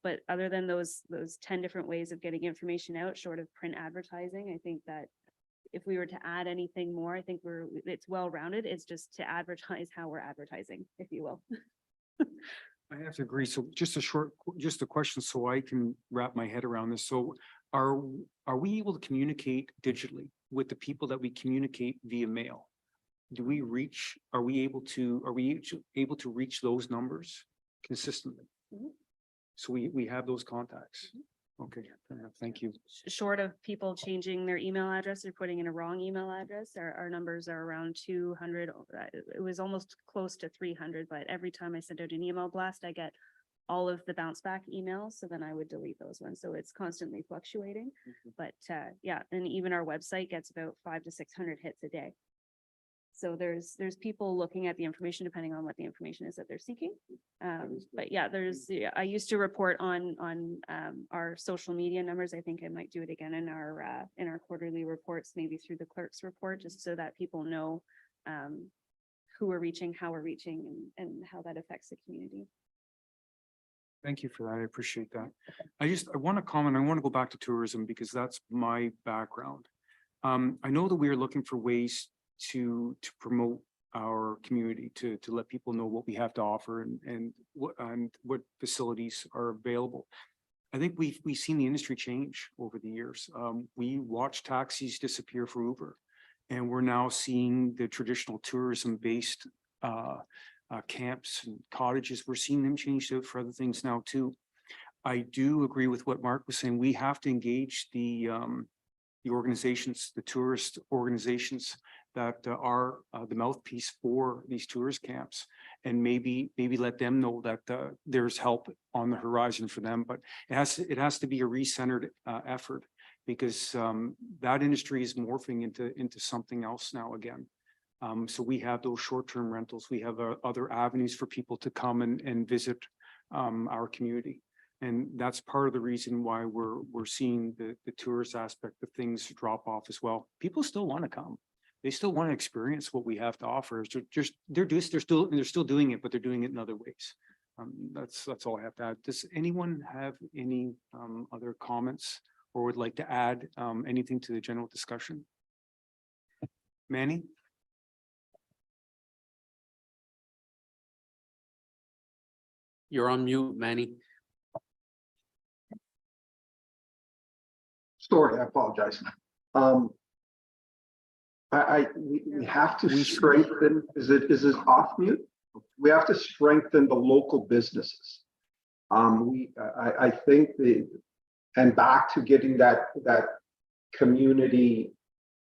Speaker 2: But other than those 10 different ways of getting information out, short of print advertising, I think that if we were to add anything more, I think it's well-rounded. It's just to advertise how we're advertising, if you will.
Speaker 3: I have to agree. So just a question so I can wrap my head around this. So are we able to communicate digitally with the people that we communicate via mail? Are we able to reach those numbers consistently?
Speaker 2: Mhm.
Speaker 3: So we have those contacts. Okay, fair enough. Thank you.
Speaker 2: Short of people changing their email address or putting in a wrong email address, our numbers are around 200. It was almost close to 300, but every time I send out an email blast, I get all of the bounce back emails. So then I would delete those ones. So it's constantly fluctuating. But yeah, and even our website gets about 500 to 600 hits a day. So there's people looking at the information depending on what the information is that they're seeking. But yeah, I used to report on our social media numbers. I think I might do it again in our quarterly reports, maybe through the clerk's report, just so that people know who we're reaching, how we're reaching, and how that affects the community.
Speaker 3: Thank you for that. I appreciate that. I want to comment. I want to go back to tourism because that's my background. I know that we are looking for ways to promote our community, to let people know what we have to offer and what facilities are available. I think we've seen the industry change over the years. We watched taxis disappear for Uber, and we're now seeing the traditional tourism-based camps and cottages. We're seeing them change out for other things now too. I do agree with what Mark was saying. We have to engage the organizations, the tourist organizations that are the mouthpiece for these tourist camps, and maybe let them know that there's help on the horizon for them. But it has to be a recentered effort, because that industry is morphing into something else now again. So we have those short-term rentals. We have other avenues for people to come and visit our community. And that's part of the reason why we're seeing the tourist aspect of things drop off as well. People still want to come. They still want to experience what we have to offer. They're still doing it, but they're doing it in other ways. That's all I have to add. Does anyone have any other comments or would like to add anything to the general discussion? Manny?
Speaker 4: You're on mute, Manny.
Speaker 10: Sorry, I apologize. We have to strengthen, is it off mute? We have to strengthen the local businesses. I think and back to getting that community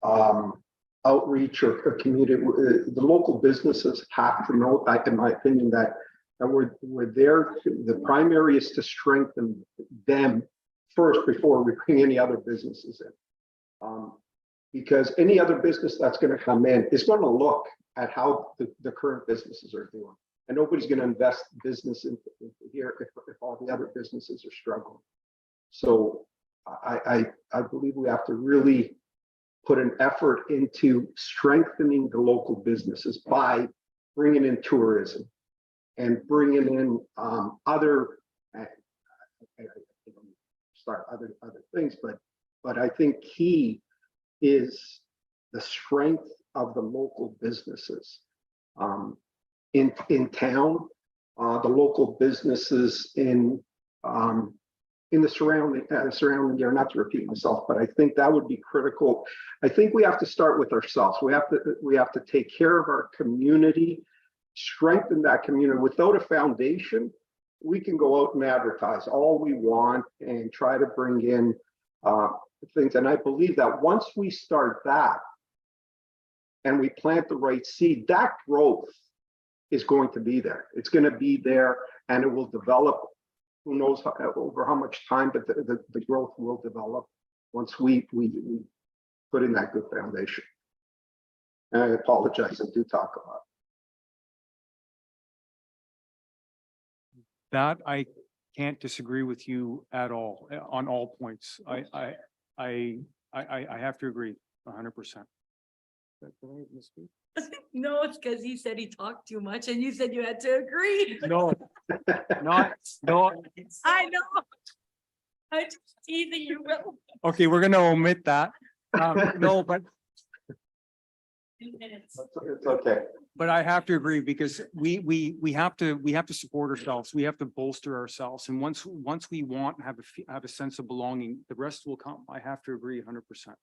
Speaker 10: outreach or community, the local businesses have to know, in my opinion, that we're there. The primary is to strengthen them first before we bring any other businesses in. Because any other business that's going to come in is going to look at how the current businesses are doing. And nobody's going to invest business into here if all the other businesses are struggling. So I believe we have to really put an effort into strengthening the local businesses by bringing in tourism and bringing in other things, but I think key is the strength of the local businesses in town, the local businesses in the surrounding area. Not to repeat myself, but I think that would be critical. I think we have to start with ourselves. We have to take care of our community, strengthen that community. Without a foundation, we can go out and advertise all we want and try to bring in things. And I believe that once we start that and we plant the right seed, that growth is going to be there. It's going to be there and it will develop. Who knows over how much time, but the growth will develop once we put in that good foundation. And I apologize, I do talk a lot.
Speaker 3: That I can't disagree with you at all, on all points. I have to agree 100%.
Speaker 1: No, it's because he said he talked too much and you said you had to agree.
Speaker 3: No, no.
Speaker 1: I know. I'm just teasing you, Will.
Speaker 3: Okay, we're gonna omit that. No, but
Speaker 10: It's okay.
Speaker 3: But I have to agree because we have to support ourselves. We have to bolster ourselves. And once we have a sense of belonging, the rest will come. I have to agree 100%.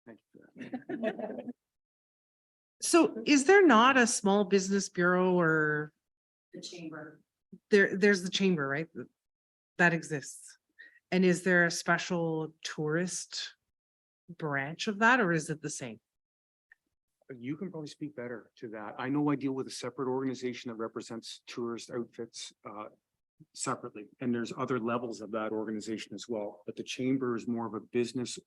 Speaker 3: Thank you for that.
Speaker 9: So is there not a small business bureau or
Speaker 1: The chamber.
Speaker 9: there's the chamber, right? That exists. And is there a special tourist branch of that, or is it the same?
Speaker 3: You can probably speak better to that. I know I deal with a separate organization that represents tourist outfits separately, and there's other levels of that organization as well. But the chamber is more of a business,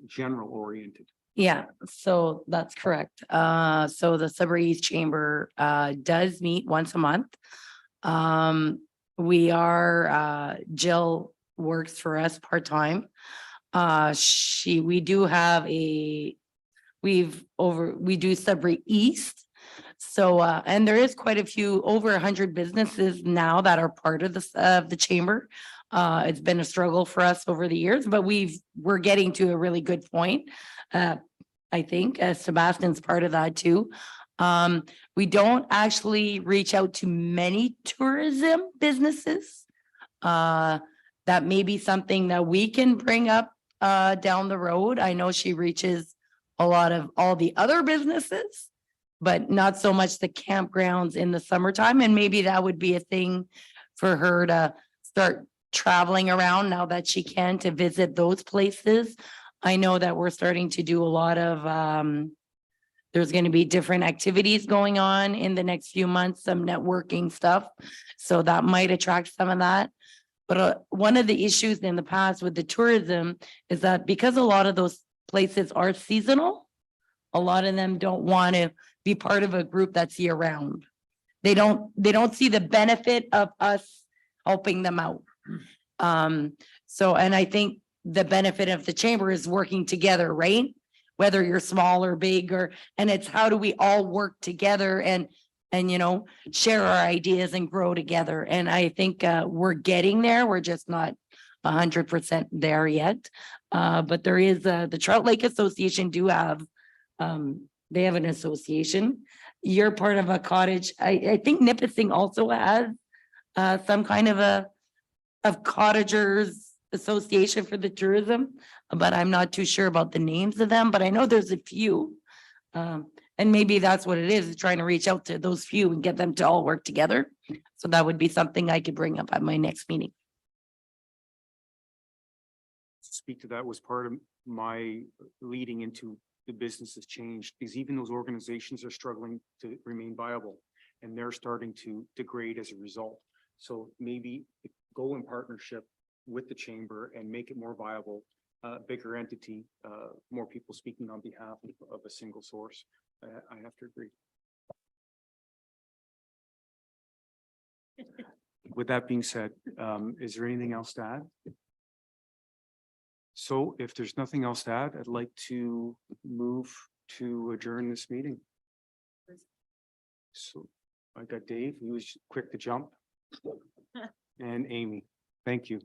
Speaker 3: general oriented.
Speaker 8: Yeah, so that's correct. So the Sudbury East Chamber does meet once a month. We are Jill works for us part-time. We do have we do Sudbury East. So and there is quite a few, over 100 businesses now that are part of the chamber. It's been a struggle for us over the years, but we're getting to a really good point. I think Sebastian's part of that too. We don't actually reach out to many tourism businesses. That may be something that we can bring up down the road. I know she reaches a lot of all the other businesses, but not so much the campgrounds in the summertime. And maybe that would be a thing for her to start traveling around now that she can, to visit those places. I know that we're starting to do a lot of, there's going to be different activities going on in the next few months, some networking stuff. So that might attract some of that. But one of the issues in the past with the tourism is that because a lot of those places are seasonal, a lot of them don't want to be part of a group that's year round. They don't see the benefit of us helping them out. So, and I think the benefit of the chamber is working together, right? Whether you're small or big, and it's how do we all work together and share our ideas and grow together. And I think we're getting there. We're just not 100% there yet. But there is the Trout Lake Association do have, they have an association. You're part of a cottage. I think Nipissing also has some kind of cottagers association for the tourism, but I'm not too sure about the names of them, but I know there's a few. And maybe that's what it is trying to reach out to those few and get them to all work together. So that would be something I could bring up at my next meeting.
Speaker 3: Speak to that was part of my leading into the business has changed, because even those organizations are struggling to remain viable and they're starting to degrade as a result. So maybe go in partnership with the chamber and make it more viable, bigger entity, more people speaking on behalf of a single source. I have to agree. With that being said, is there anything else to add? So if there's nothing else to add, I'd like to move to adjourn this meeting. So I got Dave, he was quick to jump. And Amy, thank you.